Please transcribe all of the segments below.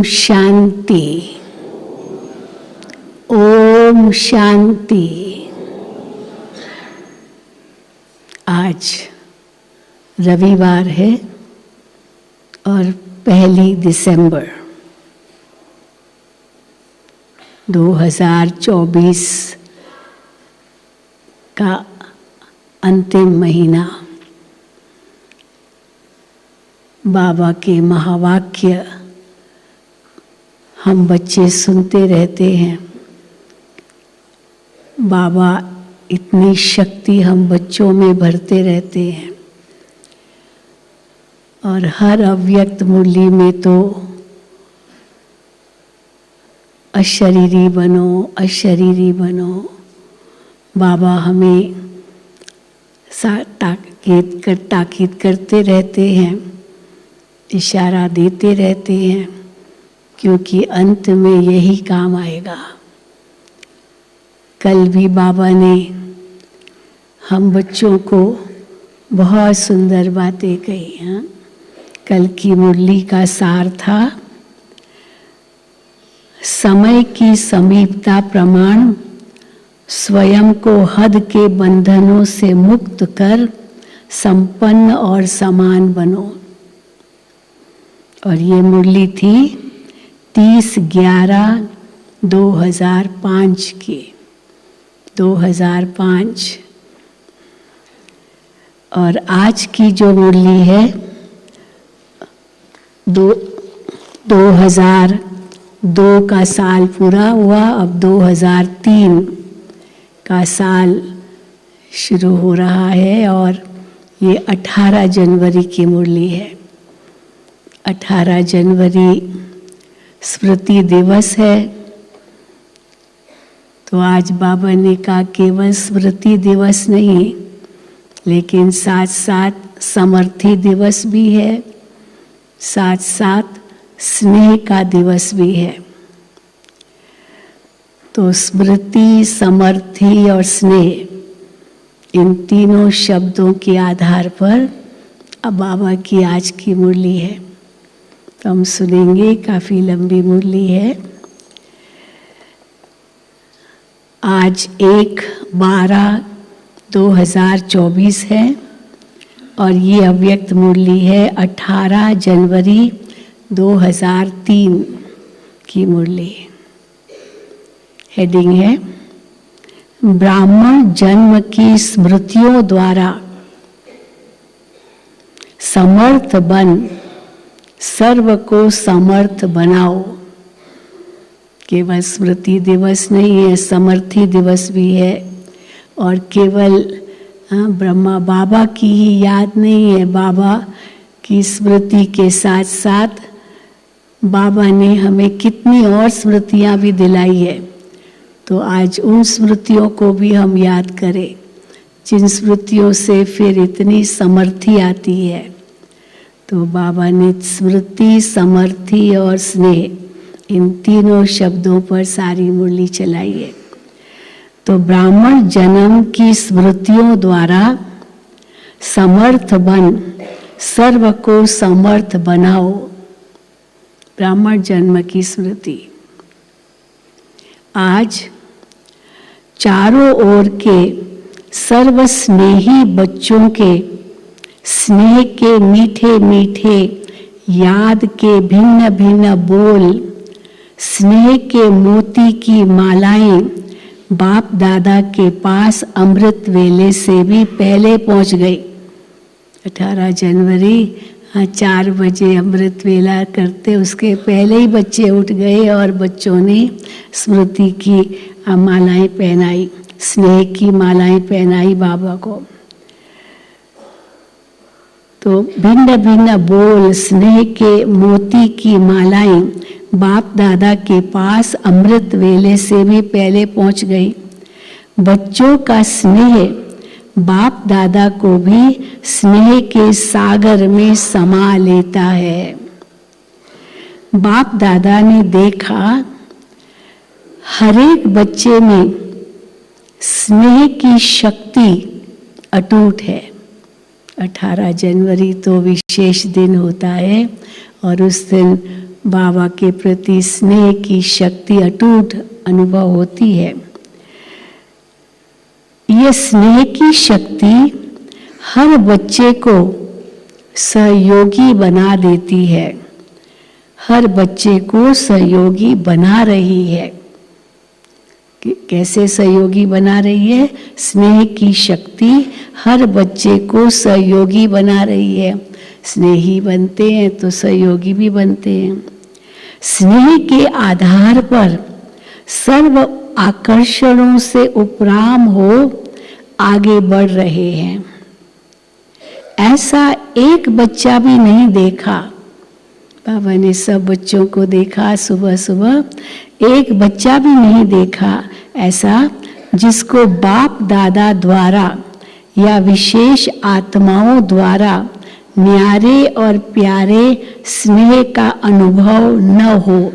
शांति। ओम शांति। आज रविवार है और 1 दिसंबर 2024 का अंतिम महीना। बाबा के महावाक्य हम बच्चे सुनते रहते हैं। बाबा इतनी शक्ति हम बच्चों में भरते रहते हैं और हर अव्यक्त मुरली में तो अशरीरी बनो, अशरीरी बनो। बाबा हमें ताकीद करते रहते हैं, इशारा देते रहते हैं, क्योंकि अंत में यही काम आएगा। कल भी बाबा ने हम बच्चों को बहुत सुंदर बातें कही हैं। कल की मुरली का सार था, समय की समीपता प्रमाण स्वयं को हद के बंधनों से मुक्त कर संपन्न और समान बनो। और ये मुरली थी 30/11/2005 की, 2005। और आज की जो मुरली है 2002 का साल पूरा हुआ, अब 2003 का साल शुरू हो रहा है और ये 18 जनवरी की मुरली है। 18 जनवरी स्मृति दिवस है। तो आज बाबा ने कहा केवल स्मृति दिवस नहीं, लेकिन साथ साथ समर्थी दिवस भी है, साथ साथ स्नेह का दिवस भी है। तो स्मृति, समर्थी और स्नेह, इन तीनों शब्दों के आधार पर अब बाबा की आज की मुरली है। तो हम सुनेंगे, काफी लंबी मुरली है। आज 1/12/2024 है और ये अव्यक्त मुरली है 18 जनवरी 2003 की मुरली। हेडिंग है, ब्राह्मण जन्म की स्मृतियों द्वारा समर्थ बन सर्व को समर्थ बनाओ। केवल स्मृति दिवस नहीं है, समर्थी दिवस भी है। और केवल ब्रह्मा बाबा की ही याद नहीं है, बाबा की स्मृति के साथ साथ बाबा ने हमें कितनी और स्मृतियां भी दिलाई है। तो आज उन स्मृतियों को भी हम याद करें, जिन स्मृतियों से फिर इतनी समर्थी आती है। तो बाबा ने स्मृति, समर्थी और स्नेह, इन तीनों शब्दों पर सारी मुरली चलाई है। तो ब्राह्मण जन्म की स्मृतियों द्वारा समर्थ बन सर्व को समर्थ बनाओ। ब्राह्मण जन्म की स्मृति। आज चारों ओर के सर्व स्नेही बच्चों के स्नेह के मीठे मीठे याद के भिन्न भिन्न बोल, स्नेह के मोती की मालाएं बाप दादा के पास अमृत वेले से भी पहले पहुंच गई। 18 जनवरी 4 बजे अमृत वेला करते, उसके पहले ही बच्चे उठ गए और बच्चों ने स्मृति की मालाएं पहनाई, स्नेह की मालाएं पहनाई बाबा को। तो भिन्न भिन्न बोल, स्नेह के मोती की मालाएं बाप दादा के पास अमृत वेले से भी पहले पहुंच गई। बच्चों का स्नेह बाप दादा को भी स्नेह के सागर में समा लेता है। बाप दादा ने देखा हर एक बच्चे में स्नेह की शक्ति अटूट है। 18 जनवरी तो विशेष दिन होता है और उस दिन बाबा के प्रति स्नेह की शक्ति अटूट अनुभव होती है। ये स्नेह की शक्ति हर बच्चे को सहयोगी बना देती है, हर बच्चे को सहयोगी बना रही है। कैसे सहयोगी बना रही है? स्नेह की शक्ति हर बच्चे को सहयोगी बना रही है। स्नेही बनते हैं तो सहयोगी भी बनते हैं। स्नेह के आधार पर सर्व आकर्षणों से उपराम हो आगे बढ़ रहे हैं। ऐसा एक बच्चा भी नहीं देखा। बाबा ने सब बच्चों को देखा सुबह सुबह, एक बच्चा भी नहीं देखा ऐसा जिसको बाप दादा द्वारा या विशेष आत्माओं द्वारा न्यारे और प्यारे स्नेह का अनुभव न हो।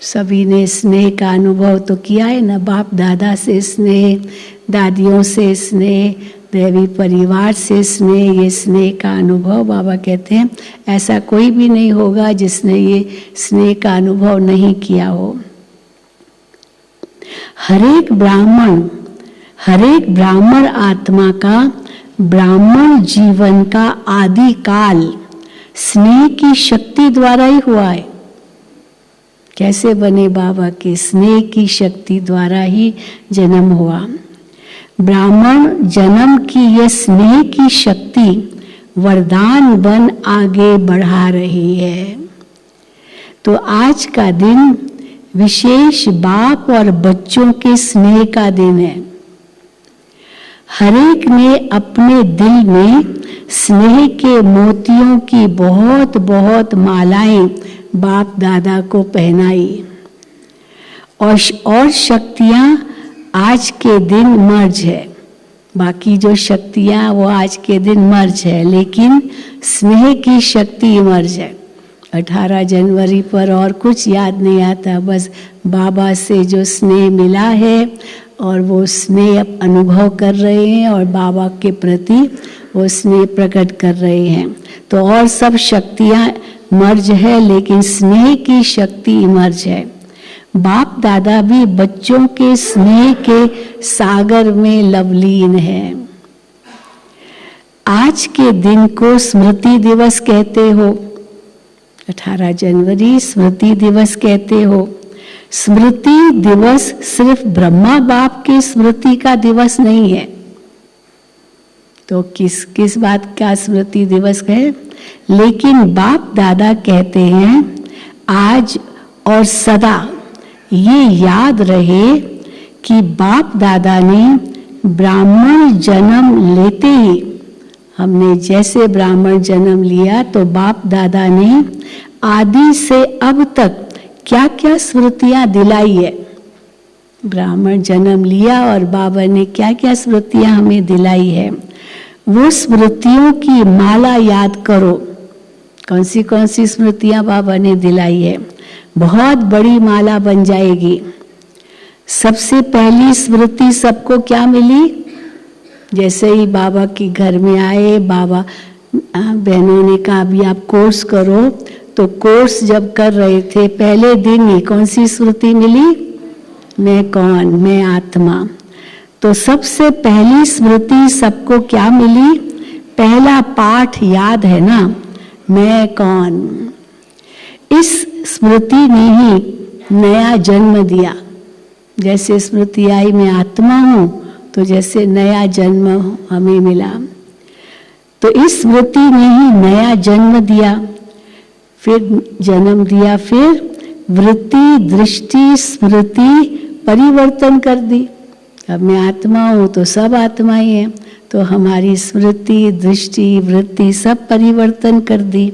सभी ने स्नेह का अनुभव तो किया है ना, बाप दादा से स्नेह, दादियों से स्नेह, दैवी परिवार से स्नेह, ये स्नेह का अनुभव बाबा कहते हैं ऐसा कोई भी नहीं होगा जिसने ये स्नेह का अनुभव नहीं किया हो। हरेक ब्राह्मण आत्मा का ब्राह्मण जीवन का आदि काल स्नेह की शक्ति द्वारा ही हुआ है। कैसे बने बाबा के? स्नेह की शक्ति द्वारा ही जन्म हुआ। ब्राह्मण जन्म की यह स्नेह की शक्ति वरदान बन आगे बढ़ा रही है। तो आज का दिन विशेष बाप और बच्चों के स्नेह का दिन है। हरेक ने अपने दिल में स्नेह के मोतियों की बहुत बहुत मालाएं बाप दादा को पहनाई और शक्तियां आज के दिन मर्ज है। बाकी जो शक्तियां वो आज के दिन मर्ज है, लेकिन स्नेह की शक्ति मर्ज है। 18 जनवरी पर और कुछ याद नहीं आता, बस बाबा से जो स्नेह मिला है और वो स्नेह अनुभव कर रहे हैं और बाबा के प्रति वो स्नेह प्रकट कर रहे हैं। तो और सब शक्तियां मर्ज है, लेकिन स्नेह की शक्ति मर्ज है। बाप दादा भी बच्चों के स्नेह के सागर में लवलीन है। आज के दिन को स्मृति दिवस कहते हो, 18 जनवरी स्मृति दिवस कहते हो। स्मृति दिवस सिर्फ ब्रह्मा बाप के स्मृति का दिवस नहीं है। तो किस बात का स्मृति दिवस है? लेकिन बाप दादा कहते हैं आज और सदा ये याद रहे कि बाप दादा ने ब्राह्मण जन्म लेते ही, हमने जैसे ब्राह्मण जन्म लिया तो बाप दादा ने आदि से अब तक क्या क्या स्मृतियां दिलाई है। ब्राह्मण जन्म लिया और बाबा ने क्या क्या स्मृतियां हमें दिलाई है। वो स्मृतियों की माला याद करो। कौन सी स्मृतियां बाबा ने दिलाई है, बहुत बड़ी माला बन जाएगी। सबसे पहली स्मृति सबको क्या मिली? जैसे ही बाबा के घर में आए, बाबा बहनों ने कहा अभी आप कोर्स करो, तो कोर्स जब कर रहे थे पहले दिन ही कौन सी स्मृति मिली? मैं कौन? मैं आत्मा। तो सबसे पहली स्मृति सबको क्या मिली? पहला पाठ याद है ना, मैं कौन। इस स्मृति ने ही नया जन्म दिया। जैसे स्मृति आई मैं आत्मा हूं, तो जैसे नया जन्म हमें मिला। तो इस स्मृति ने ही नया जन्म दिया, फिर जन्म दिया, फिर वृत्ति दृष्टि स्मृति परिवर्तन कर दी। अब मैं आत्मा हूं तो सब आत्माएं हैं, तो हमारी स्मृति दृष्टि वृत्ति सब परिवर्तन कर दी।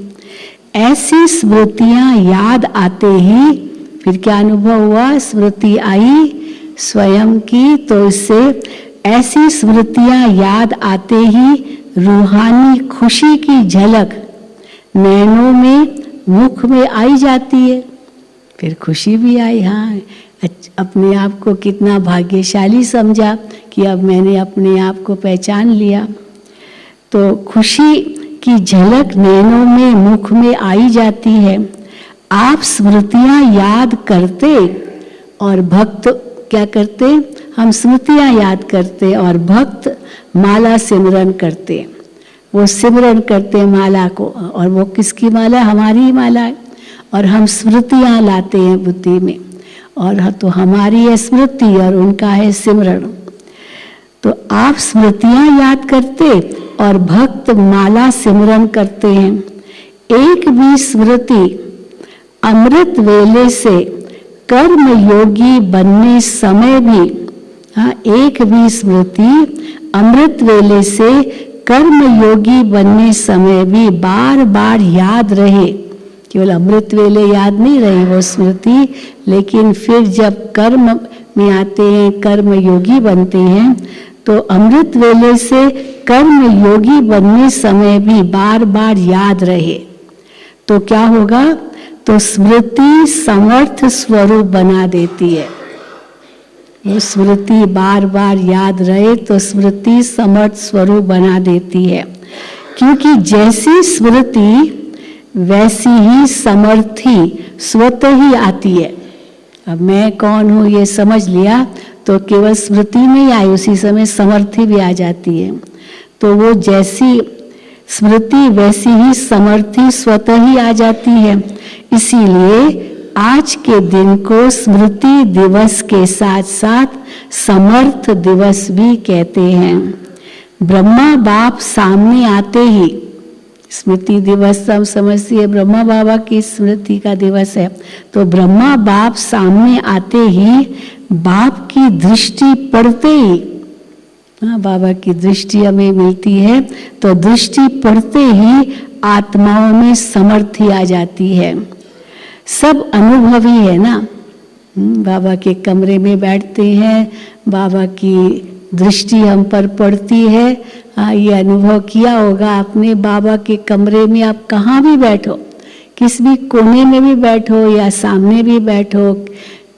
ऐसी स्मृतियां याद आते ही फिर क्या अनुभव हुआ? स्मृति आई स्वयं की, तो इससे ऐसी स्मृतियां याद आते ही रूहानी खुशी की झलक नैनों में मुख में आई जाती है। फिर खुशी भी आई, हाँ अपने आप को कितना भाग्यशाली समझा कि अब मैंने अपने आप को पहचान लिया। तो खुशी की झलक नैनों में मुख में आई जाती है। आप स्मृतियां याद करते और भक्त क्या करते, हम स्मृतियां याद करते और भक्त माला सिमरन करते। वो सिमरन करते माला को, और वो किसकी माला, हमारी ही माला है, और हम स्मृतियां लाते हैं बुद्धि में, और तो हमारी है स्मृति और उनका है सिमरन। तो आप स्मृतियां याद करते और भक्त माला सिमरन करते हैं। एक भी स्मृति अमृत वेले से कर्म योगी बनने समय भी, हाँ, एक भी स्मृति अमृत वेले से कर्म योगी बनने समय भी बार बार याद रहे। केवल अमृत वेले याद नहीं रही वो स्मृति, लेकिन फिर जब कर्म में आते हैं, कर्म योगी बनते हैं, तो अमृत वेले से कर्म योगी बनने समय भी बार बार याद रहे। तो क्या होगा, तो स्मृति समर्थ स्वरूप बना देती है। वो स्मृति बार बार याद रहे तो स्मृति समर्थ स्वरूप बना देती है, क्योंकि जैसी स्मृति वैसी ही समर्थी स्वतः ही आती है। अब मैं कौन हूँ ये समझ लिया तो केवल स्मृति नहीं आई, उसी समय समर्थी भी आ जाती है। तो वो जैसी स्मृति वैसी ही समर्थी स्वतः ही आ जाती है। इसीलिए आज के दिन को स्मृति दिवस के साथ साथ समर्थ दिवस भी कहते हैं। ब्रह्मा बाप सामने आते ही, स्मृति दिवस हम समझती है ब्रह्मा बाबा की स्मृति का दिवस है, तो ब्रह्मा बाप सामने आते ही बाप की दृष्टि पड़ते ही, हाँ, बाबा की दृष्टि हमें मिलती है, तो दृष्टि पड़ते ही आत्माओं में समर्थी आ जाती है। सब अनुभवी है ना, बाबा के कमरे में बैठते हैं, बाबा की दृष्टि हम पर पड़ती है। हाँ, ये अनुभव किया होगा आपने, बाबा के कमरे में आप कहाँ भी बैठो, किस भी कोने में भी बैठो या सामने भी बैठो,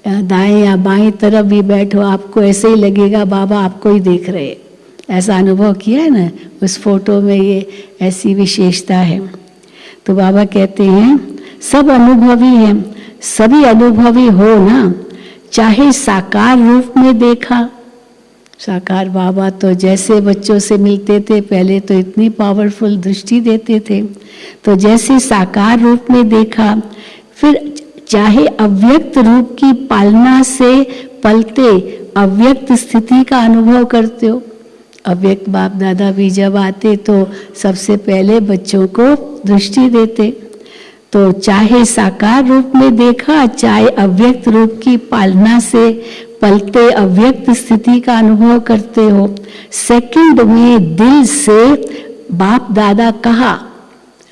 दाएं या बाएं तरफ भी बैठो, आपको ऐसे ही लगेगा बाबा आपको ही देख रहे। ऐसा अनुभव किया है ना, उस फोटो में ये ऐसी विशेषता है। तो बाबा कहते हैं सब अनुभवी हैं, सभी अनुभवी हो ना, चाहे साकार रूप में देखा। साकार बाबा तो जैसे बच्चों से मिलते थे पहले तो इतनी पावरफुल दृष्टि देते थे, तो जैसे साकार रूप में देखा, फिर चाहे अव्यक्त रूप की पालना से पलते अव्यक्त स्थिति का अनुभव करते हो। अव्यक्त बाप दादा भी जब आते तो सबसे पहले बच्चों को दृष्टि देते। तो चाहे साकार रूप में देखा, चाहे अव्यक्त रूप की पालना से पलते अव्यक्त स्थिति का अनुभव करते हो। सेकंड में दिल से बाप दादा कहा,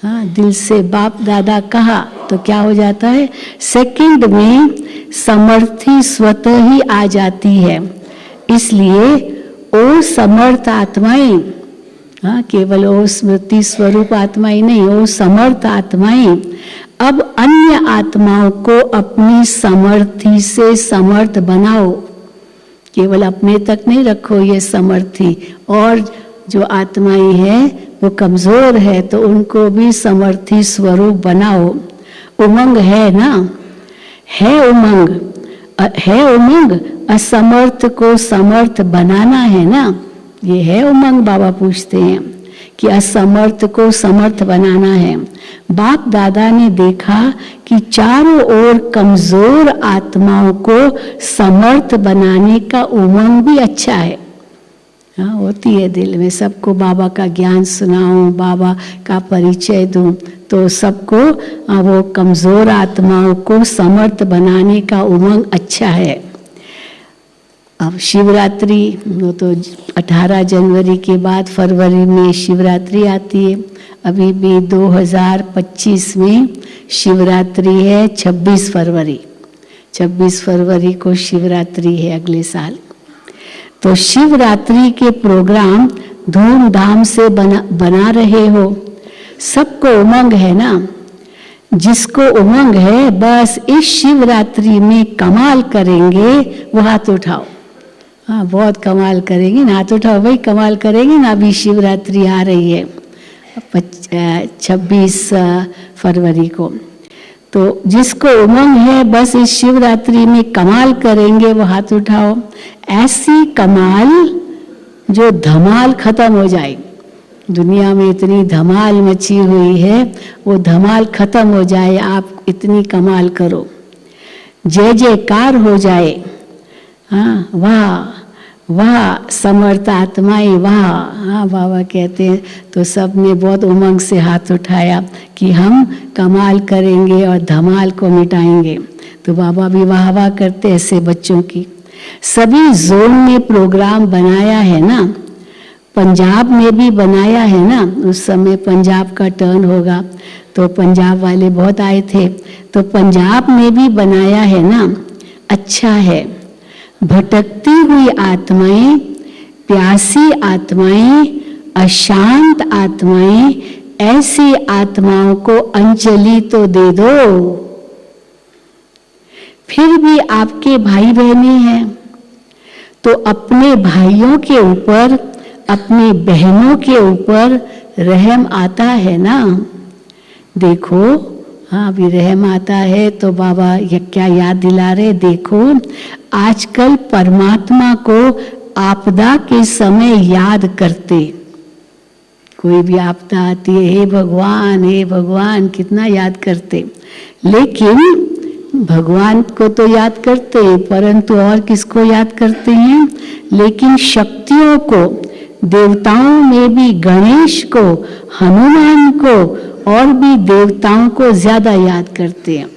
हाँ, दिल से बाप दादा कहा तो क्या हो जाता है, सेकंड में समर्थी स्वतः ही आ जाती है। इसलिए ओ समर्थ आत्माएं, हाँ, केवल ओ स्मृति स्वरूप आत्माएं नहीं, ओ समर्थ आत्माएं अब अन्य आत्माओं को अपनी समर्थी से समर्थ बनाओ। केवल अपने तक नहीं रखो ये समर्थी, और जो आत्माएं हैं वो कमजोर है तो उनको भी समर्थी स्वरूप बनाओ। उमंग है ना, है उमंग, है उमंग, असमर्थ को समर्थ बनाना है ना, ये है उमंग। बाबा पूछते हैं कि असमर्थ को समर्थ बनाना है। बाप दादा ने देखा कि चारों ओर कमजोर आत्माओं को समर्थ बनाने का उमंग भी अच्छा है। हाँ, होती है दिल में, सबको बाबा का ज्ञान सुनाऊं, बाबा का परिचय दूं, तो सबको वो कमजोर आत्माओं को समर्थ बनाने का उमंग अच्छा है। अब शिवरात्रि, वो तो 18 जनवरी के बाद फरवरी में शिवरात्रि आती है। अभी भी 2025 में शिवरात्रि है 26 फरवरी। 26 फरवरी को शिवरात्रि है अगले साल। तो शिवरात्रि के प्रोग्राम धूमधाम से बना रहे हो। सबको उमंग है ना, जिसको उमंग है बस इस शिवरात्रि में कमाल करेंगे वो हाथ उठाओ। हाँ, बहुत कमाल करेंगे ना, हाथ उठाओ, वही कमाल करेंगे ना। अभी शिवरात्रि आ रही है 26 फरवरी को। तो जिसको उमंग है बस इस शिवरात्रि में कमाल करेंगे वो हाथ उठाओ। ऐसी कमाल जो धमाल खत्म हो जाए। दुनिया में इतनी धमाल मची हुई है, वो धमाल खत्म हो जाए, आप इतनी कमाल करो, जय जयकार हो जाए। हाँ, वाह वाह समर्थ आत्माएं, वाह। हाँ, बाबा कहते हैं तो सब ने बहुत उमंग से हाथ उठाया कि हम कमाल करेंगे और धमाल को मिटाएंगे। तो बाबा भी वाह वाह करते ऐसे बच्चों की। सभी जोन में प्रोग्राम बनाया है ना, पंजाब में भी बनाया है ना। उस समय पंजाब का टर्न होगा तो पंजाब वाले बहुत आए थे, तो पंजाब में भी बनाया है ना। अच्छा है, भटकती हुई आत्माएं, प्यासी आत्माएं, अशांत आत्माएं, ऐसी आत्माओं को अंजलि तो दे दो। फिर भी आपके भाई बहनें हैं तो अपने भाइयों के ऊपर, अपनी बहनों के ऊपर रहम आता है ना। देखो, हाँ अभी रहम आता है तो बाबा ये क्या याद दिला रहे, देखो आजकल परमात्मा को आपदा के समय याद करते। कोई भी आपदा आती है, हे भगवान कितना याद करते। लेकिन भगवान को तो याद करते हैं, परंतु और किसको याद करते हैं? लेकिन शक्तियों को, देवताओं में भी गणेश को, हनुमान को और भी देवताओं को ज्यादा याद करते हैं।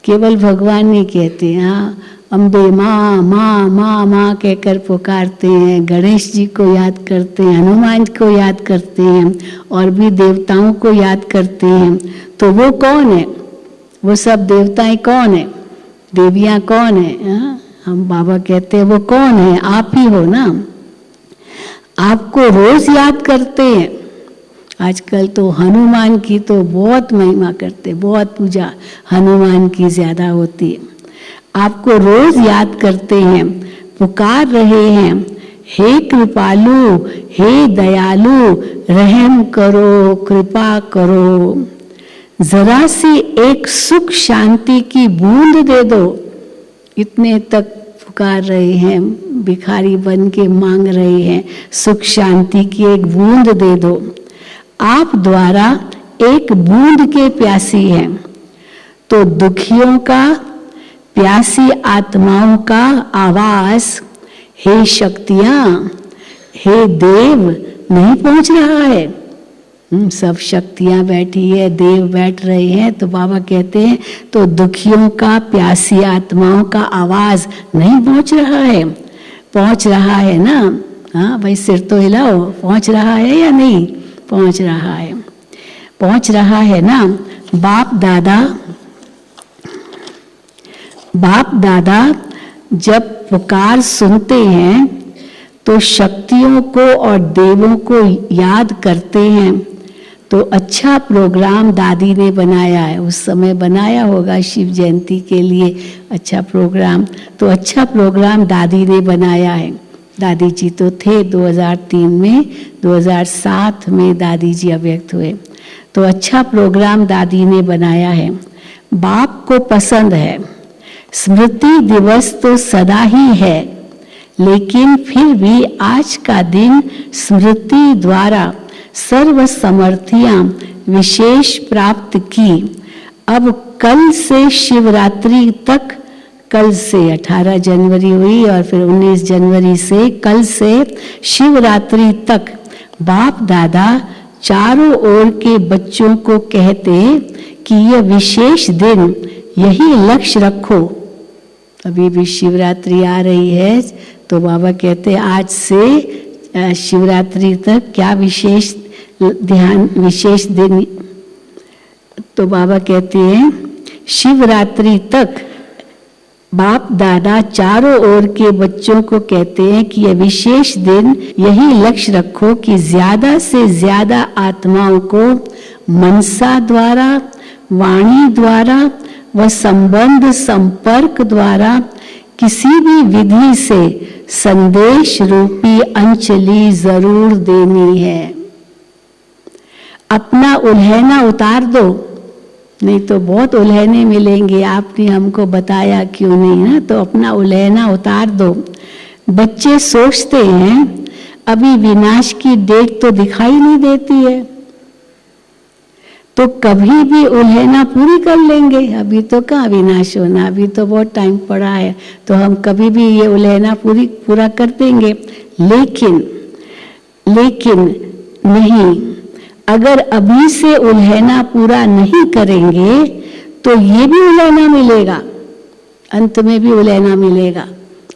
केवल भगवान नहीं कहते। हाँ, अम्बे माँ माँ माँ माँ कहकर पुकारते हैं, गणेश जी को याद करते हैं, हनुमान को याद करते हैं और भी देवताओं को याद करते हैं। तो वो कौन है? वो सब देवताएं कौन है? देवियां कौन है? हम बाबा कहते हैं वो कौन है? आप ही हो ना। आपको रोज याद करते हैं। आजकल तो हनुमान की तो बहुत महिमा करते, बहुत पूजा हनुमान की ज्यादा होती है। आपको रोज याद करते हैं, पुकार रहे हैं, हे कृपालु, हे दयालु, रहम करो, कृपा करो, जरा सी एक सुख शांति की बूंद दे दो। इतने तक पुकार रहे हैं, भिखारी बन के मांग रहे हैं, सुख शांति की एक बूंद दे दो। आप द्वारा एक बूंद के प्यासी हैं, तो दुखियों का, प्यासी आत्माओं का आवाज, हे शक्तियां, हे देव, नहीं पहुंच रहा है। सब शक्तियां बैठी है, देव बैठ रहे हैं, तो बाबा कहते हैं तो दुखियों का, प्यासी आत्माओं का आवाज नहीं पहुंच रहा है। पहुंच रहा है ना? हाँ भाई, सिर तो हिलाओ, पहुंच रहा है या नहीं? पहुंच रहा है, पहुंच रहा है ना। बाप दादा जब पुकार सुनते हैं तो शक्तियों को और देवों को याद करते हैं। तो अच्छा प्रोग्राम दादी ने बनाया है, उस समय बनाया होगा शिव जयंती के लिए अच्छा प्रोग्राम। तो अच्छा प्रोग्राम दादी ने बनाया है। दादी जी तो थे 2003 में, 2007 में दादी जी अव्यक्त हुए। तो अच्छा प्रोग्राम दादी ने बनाया है। बाप को पसंद है। स्मृति दिवस तो सदा ही है, लेकिन फिर भी आज का दिन स्मृति द्वारा सर्व समर्थियां विशेष प्राप्त की। अब कल से शिवरात्रि तक, कल से 18 जनवरी हुई और फिर 19 जनवरी से, कल से शिवरात्रि तक बाप दादा चारों ओर के बच्चों को कहते कि यह विशेष दिन, यही लक्ष्य रखो। अभी भी शिवरात्रि आ रही है तो बाबा कहते आज से शिवरात्रि तक क्या विशेष ध्यान, विशेष दिन। तो बाबा कहते हैं शिवरात्रि तक बाप दादा चारों ओर के बच्चों को कहते हैं कि यह विशेष दिन, यही लक्ष्य रखो कि ज्यादा से ज्यादा आत्माओं को मनसा द्वारा, वाणी द्वारा व संबंध संपर्क द्वारा किसी भी विधि से संदेश रूपी अंजलि जरूर देनी है। अपना उल्हेना उतार दो। नहीं तो बहुत उलझने मिलेंगे। आपने हमको बताया क्यों नहीं ना, तो अपना उलझना उतार दो। बच्चे सोचते हैं अभी विनाश की डेट तो दिखाई नहीं देती है, तो कभी भी उलझना पूरी कर लेंगे। अभी तो कहाँ विनाश होना, अभी तो बहुत टाइम पड़ा है, तो हम कभी भी ये उलझना पूरा कर देंगे। लेकिन नहीं, अगर अभी से उलझना पूरा नहीं करेंगे तो ये भी उलझना मिलेगा, अंत में भी उलझना मिलेगा।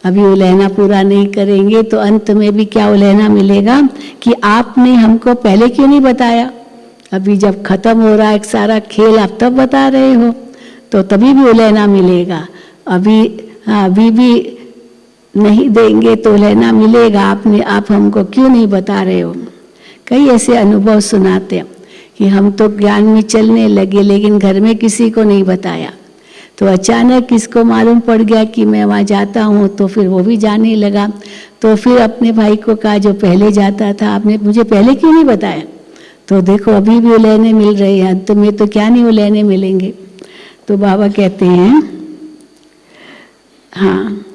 अभी उलझना पूरा नहीं करेंगे तो अंत में भी क्या उलझना मिलेगा कि आपने हमको पहले क्यों नहीं बताया। अभी जब खत्म हो रहा है सारा खेल, आप तब बता रहे हो, तो तभी भी उलझना मिलेगा। अभी भी नहीं देंगे तो उलझना मिलेगा। आप हमको क्यों नहीं बता रहे हो। कई ऐसे अनुभव सुनाते हैं कि हम तो ज्ञान में चलने लगे लेकिन घर में किसी को नहीं बताया, तो अचानक किसको मालूम पड़ गया कि मैं वहाँ जाता हूँ, तो फिर वो भी जाने लगा। तो फिर अपने भाई को कहा जो पहले जाता था, आपने मुझे पहले क्यों नहीं बताया। तो देखो अभी भी उलझने मिल रहे हैं, अंत में तो क्या नहीं उलझने मिलेंगे। तो बाबा कहते हैं, हाँ,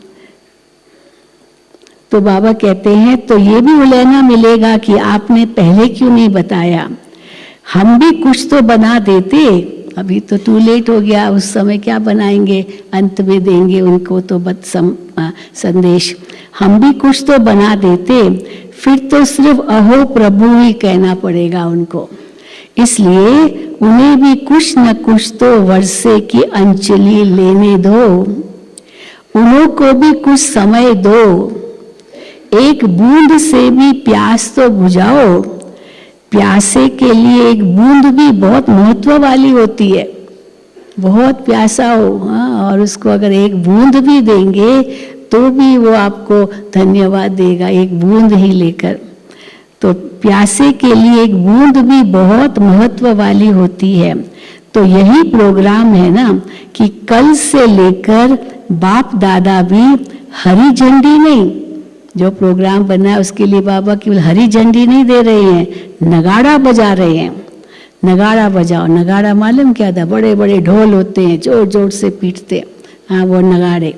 तो बाबा कहते हैं तो ये भी उलझना मिलेगा कि आपने पहले क्यों नहीं बताया। हम भी कुछ तो बना देते, अभी तो टू लेट हो गया, उस समय क्या बनाएंगे, अंत में देंगे उनको तो संदेश। हम भी कुछ तो बना देते, फिर तो सिर्फ अहो प्रभु ही कहना पड़ेगा उनको। इसलिए उन्हें भी कुछ न कुछ तो वर्षे की अंजलि लेने दो, उन्हों को भी कुछ समय दो, एक बूंद से भी प्यास तो बुझाओ। प्यासे के लिए एक बूंद भी बहुत महत्व वाली होती है, बहुत प्यासा हो, हाँ, और उसको अगर एक बूंद भी देंगे तो भी वो आपको धन्यवाद देगा, एक बूंद ही लेकर। तो प्यासे के लिए एक बूंद भी बहुत महत्व वाली होती है। तो यही प्रोग्राम है ना कि कल से लेकर बाप दादा भी हरी झंडी नहीं, जो प्रोग्राम बना है उसके लिए बाबा केवल हरी झंडी नहीं दे रहे हैं, नगाड़ा बजा रहे हैं। नगाड़ा बजाओ, नगाड़ा मालूम क्या था, बड़े बड़े ढोल होते हैं, जोर जोर से पीटते, हाँ वो नगाड़े।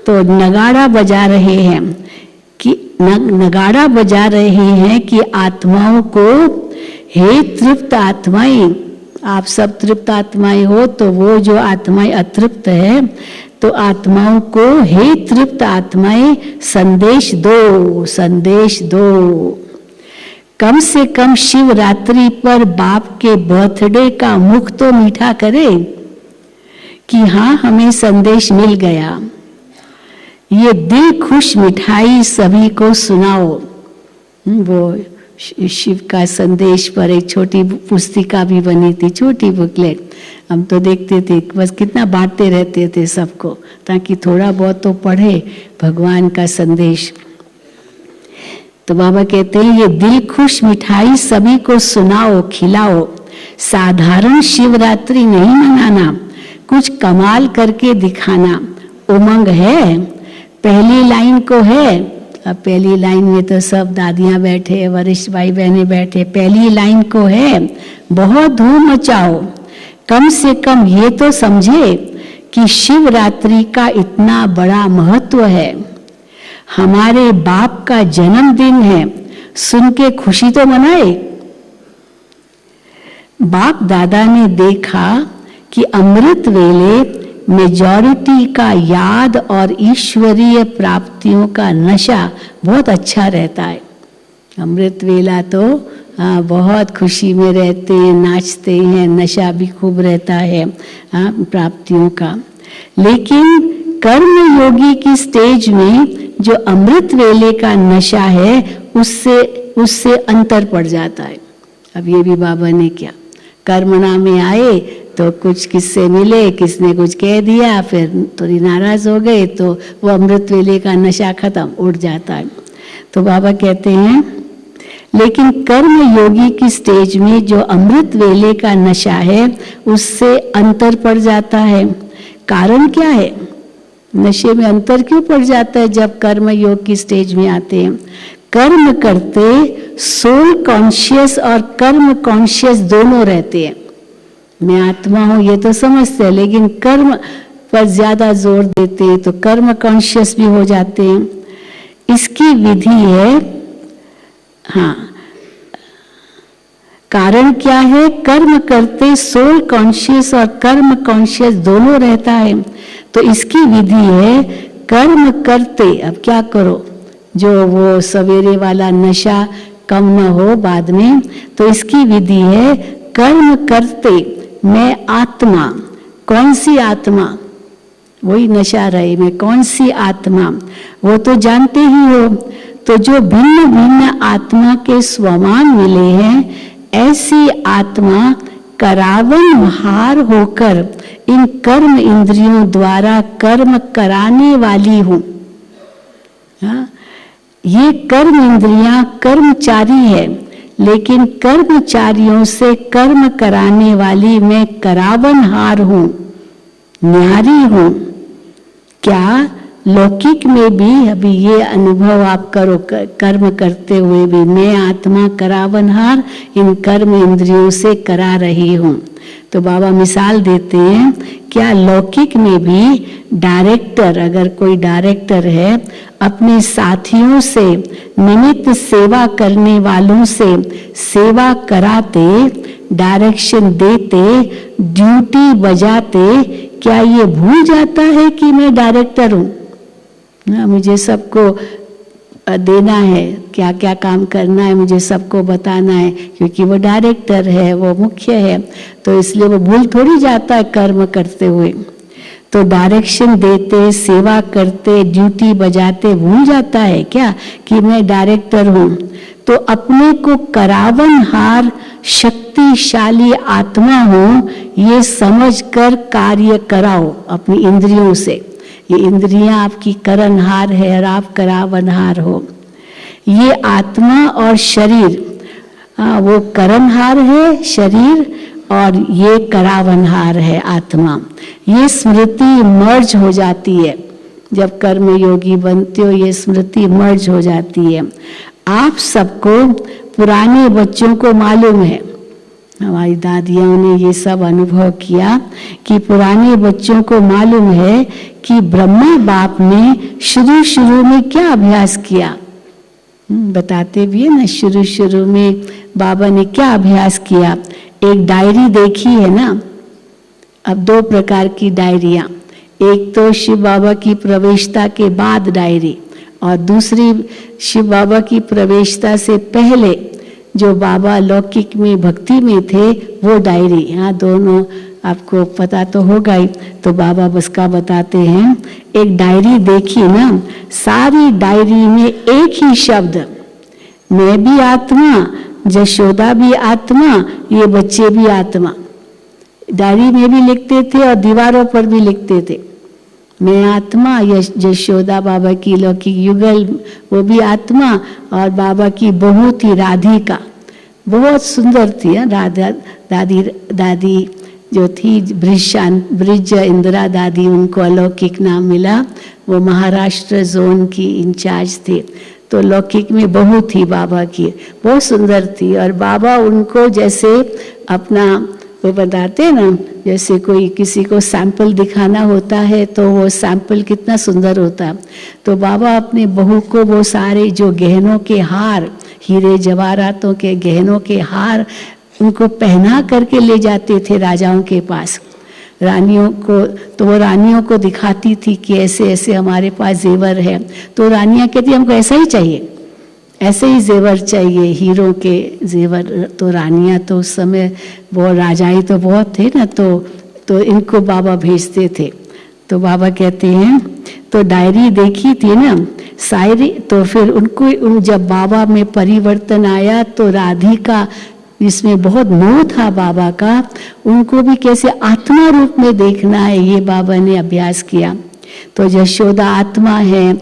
तो नगाड़ा बजा रहे हैं कि नगाड़ा बजा रहे हैं कि आत्माओं को, हे तृप्त आत्माएं, आप सब तृप्त आत्माएं हो, तो वो जो आत्माएं अतृप्त है, तो आत्माओं को हे तृप्त आत्माएं संदेश दो, संदेश दो। कम से कम शिवरात्रि पर बाप के बर्थडे का मुख तो मीठा करे कि हाँ हमें संदेश मिल गया। ये दिल खुश मिठाई सभी को सुनाओ। वो शिव का संदेश पर एक छोटी पुस्तिका भी बनी थी, छोटी बुकलेट, हम तो देखते थे, बस कितना बांटते रहते थे सबको, ताकि थोड़ा बहुत तो पढ़े भगवान का संदेश। तो बाबा कहते हैं ये दिल खुश मिठाई सभी को सुनाओ, खिलाओ। साधारण शिवरात्रि नहीं मनाना, कुछ कमाल करके दिखाना। उमंग है, पहली लाइन को है, अब पहली लाइन में तो सब दादियां बैठे, वरिष्ठ भाई बहनें बैठे, पहली लाइन को है बहुत धूम मचाओ। कम से कम ये तो समझे कि शिवरात्रि का इतना बड़ा महत्व है, हमारे बाप का जन्मदिन है, सुन के खुशी तो मनाए। बाप दादा ने देखा कि अमृत वेले मेजॉरिटी का याद और ईश्वरीय प्राप्तियों का नशा बहुत अच्छा रहता है। अमृत वेला तो बहुत खुशी में रहते हैं, नाचते हैं, नशा भी खूब रहता है प्राप्तियों का। लेकिन कर्म योगी की स्टेज में जो अमृत वेले का नशा है उससे अंतर पड़ जाता है। अब ये भी बाबा ने क्या, कर्मणा में आए तो कुछ किससे मिले, किसने कुछ कह दिया, फिर थोड़ी नाराज हो गए, तो वो अमृत वेले का नशा खत्म, उड़ जाता है। तो बाबा कहते हैं लेकिन कर्म योगी की स्टेज में जो अमृत वेले का नशा है उससे अंतर पड़ जाता है। कारण क्या है, नशे में अंतर क्यों पड़ जाता है जब कर्म योग की स्टेज में आते हैं। कर्म करते सोल कॉन्शियस और कर्म कॉन्शियस दोनों रहते हैं। मैं आत्मा हूँ ये तो समझते हैं, लेकिन कर्म पर ज्यादा जोर देते हैं तो कर्म कॉन्शियस भी हो जाते हैं। इसकी विधि है, हाँ, कारण क्या है? कर्म करते सोल कॉन्शियस और कर्म कॉन्शियस दोनों रहता है। तो इसकी विधि है कर्म करते, अब क्या करो, जो वो सवेरे वाला नशा कम न हो बाद में, तो इसकी विधि है कर्म करते मैं आत्मा। कौन सी आत्मा? वही नशा रहे में, कौन सी आत्मा वो तो जानते ही हो। तो जो भिन्न भिन्न आत्मा के स्वमान मिले हैं, ऐसी आत्मा करावन हार होकर इन कर्म इंद्रियों द्वारा कर्म कराने वाली हूं। ये कर्म इंद्रियां कर्मचारी है, लेकिन कर्मचारियों से कर्म कराने वाली मैं करावनहार हूं, न्यारी हूं। क्या लौकिक में भी अभी ये अनुभव आप करो, कर्म करते हुए भी मैं आत्मा करावनहार इन कर्म इंद्रियों से करा रही हूं। तो बाबा मिसाल देते हैं, क्या लौकिक में भी डायरेक्टर, अगर कोई डायरेक्टर है, अपने साथियों से निमित्त सेवा करने वालों से सेवा कराते, डायरेक्शन देते, ड्यूटी बजाते, क्या ये भूल जाता है कि मैं डायरेक्टर हूं? मुझे सबको देना है, क्या क्या काम करना है मुझे सबको बताना है, क्योंकि वो डायरेक्टर है, वो मुख्य है, तो इसलिए वो भूल थोड़ी जाता है कर्म करते हुए। तो डायरेक्शन देते, सेवा करते, ड्यूटी बजाते भूल जाता है क्या कि मैं डायरेक्टर हूं? तो अपने को करावनहार शक्तिशाली आत्मा हूं, ये समझकर कार्य कराओ अपनी इंद्रियों से। ये इंद्रियां आपकी करनहार है और आप करावनहार हो। ये आत्मा और शरीर, वो करनहार है शरीर, और ये करावनहार है आत्मा। ये स्मृति मर्ज हो जाती है जब कर्म योगी बनते हो, ये स्मृति मर्ज हो जाती है। आप सबको, पुराने बच्चों को मालूम है, हमारी दादियों ने ये सब अनुभव किया कि पुराने बच्चों को मालूम है कि ब्रह्मा बाप ने शुरू शुरू में क्या अभ्यास किया। बताते भी है ना, शुरू शुरू में बाबा ने क्या अभ्यास किया। एक डायरी देखी है ना, अब दो प्रकार की डायरियां, एक तो शिव बाबा की प्रवेशता के बाद डायरी, और दूसरी शिव बाबा की प्रवेशता से पहले जो बाबा लौकिक में भक्ति में थे वो डायरी। यहाँ दोनों आपको पता तो होगा ही, तो बाबा बस का बताते हैं। एक डायरी देखी ना, सारी डायरी में एक ही शब्द, मैं भी आत्मा, जशोदा भी आत्मा, ये बच्चे भी आत्मा। डायरी में भी लिखते थे और दीवारों पर भी लिखते थे, मैं आत्मा, यशोदा बाबा की लौकिक युगल वो भी आत्मा, और बाबा की बहू थी राधिका, बहुत सुंदर थी राधा दादी जो थी, ब्रिज इंदिरा दादी, उनको अलौकिक नाम मिला, वो महाराष्ट्र जोन की इंचार्ज थे। तो लौकिक में बहू थी बाबा की, बहुत सुंदर थी, और बाबा उनको जैसे अपना वो बताते ना, जैसे कोई किसी को सैंपल दिखाना होता है तो वो सैंपल कितना सुंदर होता है। तो बाबा अपने बहू को वो सारे जो गहनों के हार, हीरे जवाहरातों के गहनों के हार उनको पहना करके ले जाते थे राजाओं के पास, रानियों को। तो वो रानियों को दिखाती थी कि ऐसे ऐसे हमारे पास जेवर है। तो रानियां कहती हमको ऐसा ही चाहिए, ऐसे ही जेवर चाहिए, हीरों के जेवर। तो रानियां तो उस समय वो राजाई तो बहुत थे ना, तो इनको बाबा भेजते थे। तो बाबा कहते हैं, तो डायरी देखी थी ना शायरी, तो फिर उनको जब बाबा में परिवर्तन आया तो राधिका, इसमें बहुत मोह था बाबा का, उनको भी कैसे आत्मा रूप में देखना है, ये बाबा ने अभ्यास किया। तो यशोदा आत्मा है,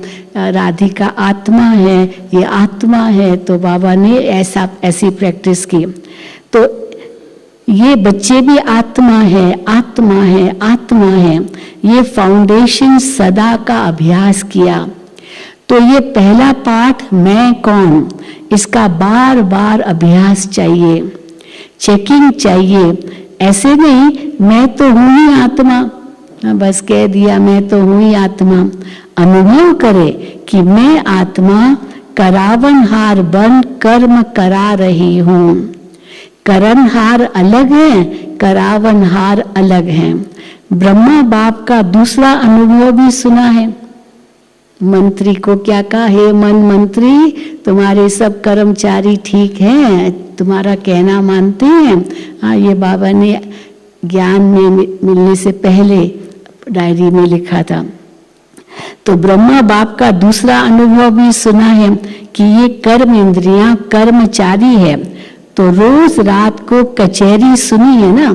राधिका आत्मा है, ये आत्मा है, तो बाबा ने ऐसी प्रैक्टिस की। तो ये बच्चे भी आत्मा है, आत्मा है, आत्मा है, ये फाउंडेशन सदा का अभ्यास किया। तो ये पहला पाठ, मैं कौन, इसका बार बार अभ्यास चाहिए, चेकिंग चाहिए। ऐसे नहीं मैं तो हूं ही आत्मा, बस कह दिया मैं तो हूं ही आत्मा। अनुभव करे कि मैं आत्मा करावनहार बन कर्म करा रही हूं। करनहार अलग है, करावनहार अलग है। ब्रह्मा बाप का दूसरा अनुभव भी सुना है। मंत्री को क्या कहा, हे मन मंत्री, तुम्हारे सब कर्मचारी ठीक हैं, तुम्हारा कहना मानते हैं। हाँ, ये बाबा ने ज्ञान में मिलने से पहले डायरी में लिखा था। तो ब्रह्मा बाप का दूसरा अनुभव भी सुना है कि ये कर्म इंद्रियां कर्मचारी है। तो रोज रात को कचहरी सुनी है ना,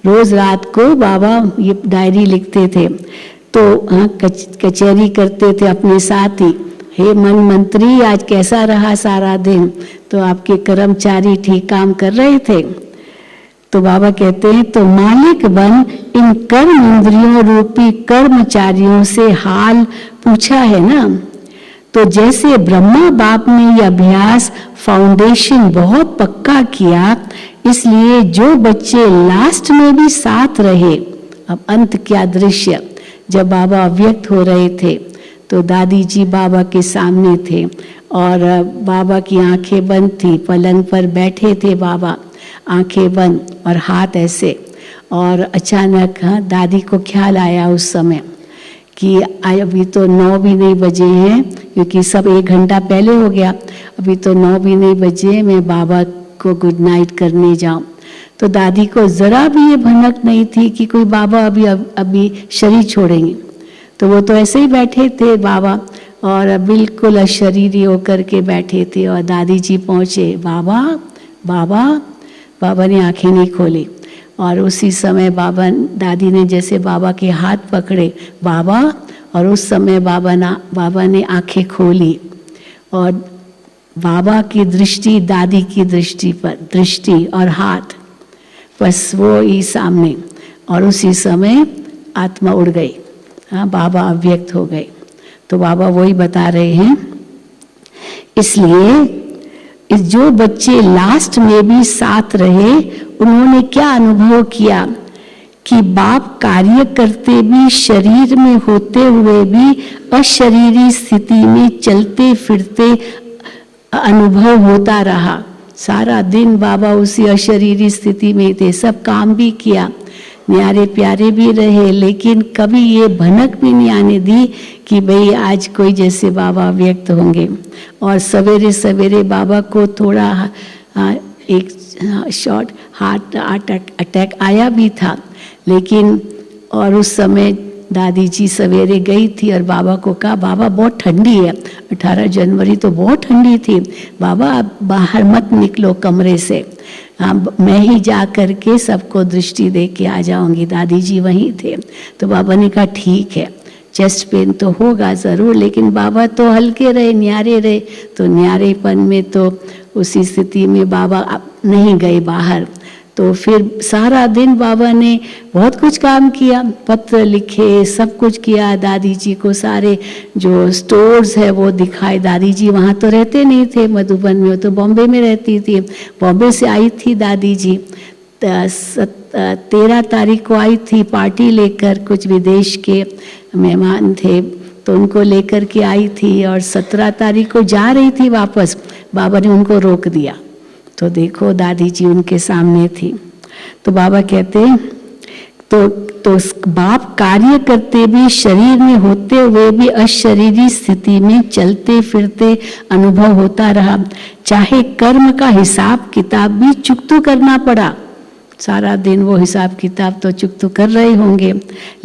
रोज रात को बाबा ये डायरी लिखते थे। तो हाँ, कचहरी करते थे अपने साथ ही, हे मन मंत्री आज कैसा रहा सारा दिन। तो आपके कर्मचारी ठीक काम कर रहे थे। तो बाबा कहते हैं तो मालिक बन इन कर्म इंद्रियों रूपी कर्मचारियों से हाल पूछा है ना। तो जैसे ब्रह्मा बाप ने यह अभ्यास फाउंडेशन बहुत पक्का किया, इसलिए जो बच्चे लास्ट में भी साथ रहे। अब अंत क्या दृश्य, जब बाबा अव्यक्त हो रहे थे तो दादी जी बाबा के सामने थे और बाबा की आंखें बंद थी, पलंग पर बैठे थे बाबा, आंखें बंद और हाथ ऐसे। और अचानक दादी को ख्याल आया उस समय कि अभी तो 9 भी नहीं बजे हैं, क्योंकि सब 1 घंटा पहले हो गया, अभी तो 9 भी नहीं बजे, मैं बाबा को गुड नाइट करने जाऊं। तो दादी को जरा भी ये भनक नहीं थी कि कोई बाबा अभी शरीर छोड़ेंगे। तो वो तो ऐसे ही बैठे थे बाबा, और बिल्कुल अशरीरी होकर के बैठे थे। और दादी जी पहुँचे, बाबा बाबा, बाबा ने आंखें नहीं खोली। और उसी समय दादी ने जैसे बाबा के हाथ पकड़े, बाबा, और उस समय बाबा ने आंखें खोली और बाबा की दृष्टि दादी की दृष्टि पर, दृष्टि और हाथ बस वो ही सामने, और उसी समय आत्मा उड़ गई। हाँ, बाबा अव्यक्त हो गए। तो बाबा वही बता रहे हैं, इसलिए जो बच्चे लास्ट में भी साथ रहे उन्होंने क्या अनुभव किया कि बाप कार्य करते भी, शरीर में होते हुए भी अशरीरी स्थिति में चलते फिरते अनुभव होता रहा। सारा दिन बाबा उसी अशरीरी स्थिति में थे, सब काम भी किया, न्यारे प्यारे भी रहे, लेकिन कभी ये भनक भी नहीं आने दी कि भाई आज कोई जैसे बाबा व्यक्त होंगे। और सवेरे सवेरे बाबा को थोड़ा एक शॉर्ट हार्ट अटैक आया भी था, लेकिन और उस समय दादी जी सवेरे गई थी और बाबा को कहा, बाबा बहुत ठंडी है, 18 जनवरी तो बहुत ठंडी थी, बाबा आप बाहर मत निकलो कमरे से, मैं ही जा करके सबको दृष्टि दे के आ जाऊंगी। दादी जी वहीं थे। तो बाबा ने कहा ठीक है, चेस्ट पेन तो होगा ज़रूर, लेकिन बाबा तो हल्के रहे, न्यारे रहे। तो न्यारेपन में तो उसी स्थिति में बाबा नहीं गए बाहर। तो फिर सारा दिन बाबा ने बहुत कुछ काम किया, पत्र लिखे, सब कुछ किया। दादी जी को सारे जो स्टोर्स है वो दिखाए। दादी जी वहाँ तो रहते नहीं थे मधुबन में, वो तो बॉम्बे में रहती थी। बॉम्बे से आई थी दादी जी, 13 तारीख को आई थी पार्टी लेकर, कुछ विदेश के मेहमान थे तो उनको लेकर के आई थी, और 17 तारीख को जा रही थी वापस, बाबा ने उनको रोक दिया। तो देखो दादी जी उनके सामने थी। तो बाबा कहते तो बाप कार्य करते भी, शरीर में होते हुए भी अशरीरी स्थिति में चलते फिरते अनुभव होता रहा। चाहे कर्म का हिसाब किताब भी चुकतू करना पड़ा, सारा दिन वो हिसाब किताब तो चुकतू कर रहे होंगे,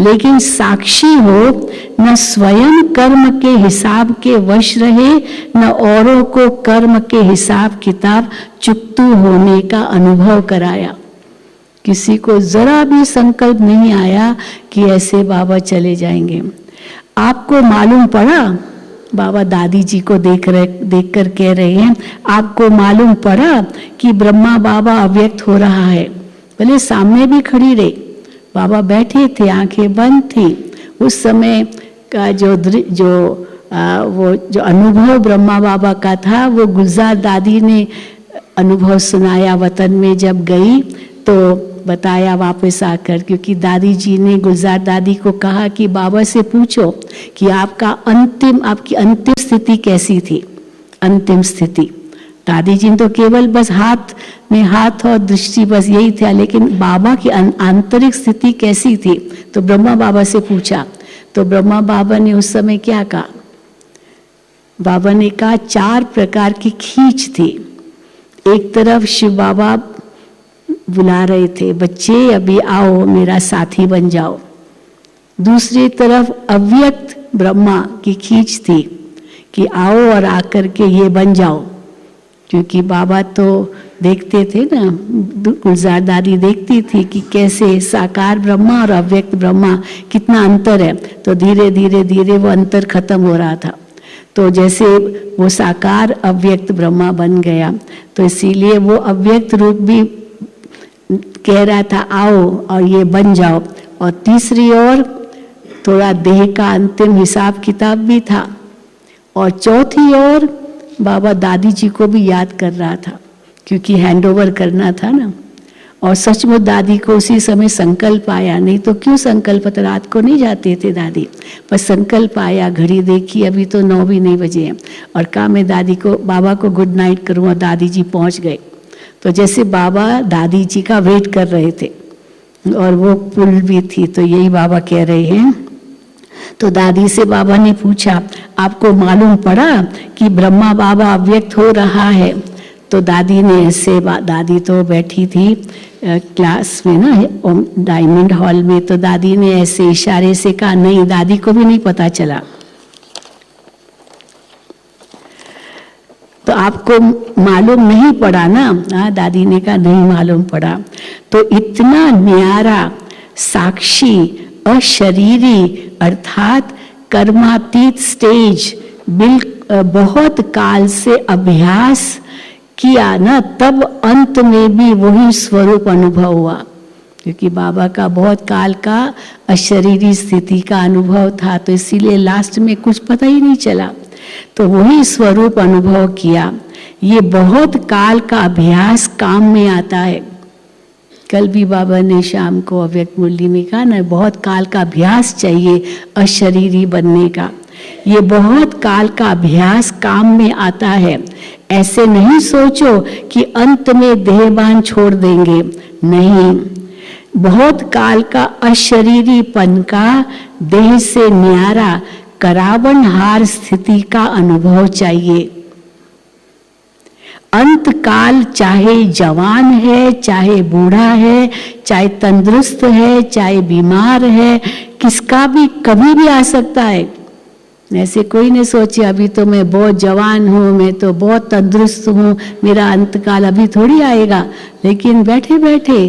लेकिन साक्षी हो, न स्वयं कर्म के हिसाब के वश रहे, न औरों को कर्म के हिसाब किताब चुकतू होने का अनुभव कराया। किसी को जरा भी संकल्प नहीं आया कि ऐसे बाबा चले जाएंगे। आपको मालूम पड़ा, बाबा दादी जी को देख कर कह रहे हैं, आपको मालूम पड़ा कि ब्रह्मा बाबा अव्यक्त हो रहा है। भले सामने भी खड़ी रही, बाबा बैठे थे, आंखें बंद थी। उस समय का जो अनुभव ब्रह्मा बाबा का था, वो गुलजार दादी ने अनुभव सुनाया। वतन में जब गई तो बताया वापस आकर, क्योंकि दादी जी ने गुलजार दादी को कहा कि बाबा से पूछो कि आपकी अंतिम स्थिति कैसी थी। अंतिम स्थिति दादी जी तो केवल बस हाथ में हाथ और दृष्टि बस यही था, लेकिन बाबा की आंतरिक स्थिति कैसी थी। तो ब्रह्मा बाबा से पूछा, तो ब्रह्मा बाबा ने उस समय क्या कहा? बाबा ने कहा 4 प्रकार की खींच थी। एक तरफ शिव बाबा बुला रहे थे, बच्चे अभी आओ मेरा साथी बन जाओ। दूसरी तरफ अव्यक्त ब्रह्मा की खींच थी कि आओ और आकर के ये बन जाओ, क्योंकि बाबा तो देखते थे ना, गुलजार दादी देखती थी कि कैसे साकार ब्रह्मा और अव्यक्त ब्रह्मा कितना अंतर है। तो धीरे धीरे धीरे वो अंतर खत्म हो रहा था। तो जैसे वो साकार अव्यक्त ब्रह्मा बन गया, तो इसीलिए वो अव्यक्त रूप भी कह रहा था आओ और ये बन जाओ। और तीसरी ओर थोड़ा देह का अंतिम हिसाब किताब भी था। और चौथी ओर बाबा दादी जी को भी याद कर रहा था, क्योंकि हैंडओवर करना था ना। और सचमुच दादी को उसी समय संकल्प आया, नहीं तो क्यों संकल्प, तो रात को नहीं जाते थे दादी, पर संकल्प आया, घड़ी देखी अभी तो 9 भी नहीं बजे हैं, और कहा मैं दादी को बाबा को गुड नाइट करूँ। और दादी जी पहुँच गए। तो जैसे बाबा दादी जी का वेट कर रहे थे, और वो पुल भी थी, तो यही बाबा कह रहे हैं। तो दादी से बाबा ने पूछा, आपको मालूम पड़ा कि ब्रह्मा बाबा अव्यक्त हो रहा है? तो दादी ने ऐसे, दादी तो बैठी थी क्लास में ना डायमंड हॉल में, तो दादी ने ऐसे इशारे से कहा, नहीं, दादी को भी नहीं पता चला। तो आपको मालूम नहीं पड़ा ना? हाँ, दादी ने कहा नहीं मालूम पड़ा। तो इतना न्यारा साक्षी अशरीरी अर्थात कर्मातीत स्टेज बहुत काल से अभ्यास किया ना, तब अंत में भी वही स्वरूप अनुभव हुआ। क्योंकि बाबा का बहुत काल का अशरीरी स्थिति का अनुभव था, तो इसीलिए लास्ट में कुछ पता ही नहीं चला। तो वही स्वरूप अनुभव किया। ये बहुत काल का अभ्यास काम में आता है। कल भी बाबा ने शाम को अव्यक्त मुरली में कहा ना, बहुत काल का अभ्यास चाहिए अशरीरी बनने का। ये बहुत काल का अभ्यास काम में आता है। ऐसे नहीं सोचो कि अंत में देहबान छोड़ देंगे, नहीं। बहुत काल का अशरीरीपन का, देह से न्यारा करावनहार स्थिति का अनुभव चाहिए। अंत काल चाहे जवान है, चाहे बूढ़ा है, चाहे तंदुरुस्त है, चाहे बीमार है, किसका भी कभी भी आ सकता है। ऐसे कोई नहीं सोचे अभी तो मैं बहुत जवान हूँ, मैं तो बहुत तंदुरुस्त हूँ, मेरा अंतकाल अभी थोड़ी आएगा। लेकिन बैठे बैठे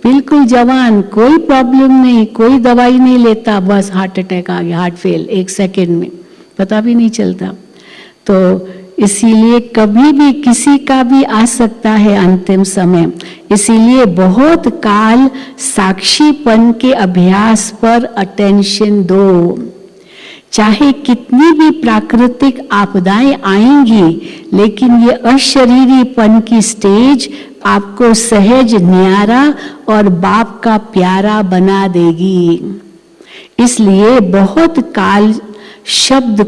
बिल्कुल जवान, कोई प्रॉब्लम नहीं, कोई दवाई नहीं लेता, बस हार्ट अटैक आ गया, हार्ट फेल 1 सेकेंड में, पता भी नहीं चलता। तो इसीलिए कभी भी किसी का भी आ सकता है अंतिम समय। इसीलिए बहुत काल साक्षीपन के अभ्यास पर अटेंशन दो। चाहे कितनी भी प्राकृतिक आपदाएं आएंगी, लेकिन ये अशरीरीपन की स्टेज आपको सहज न्यारा और बाप का प्यारा बना देगी। इसलिए बहुत काल शब्द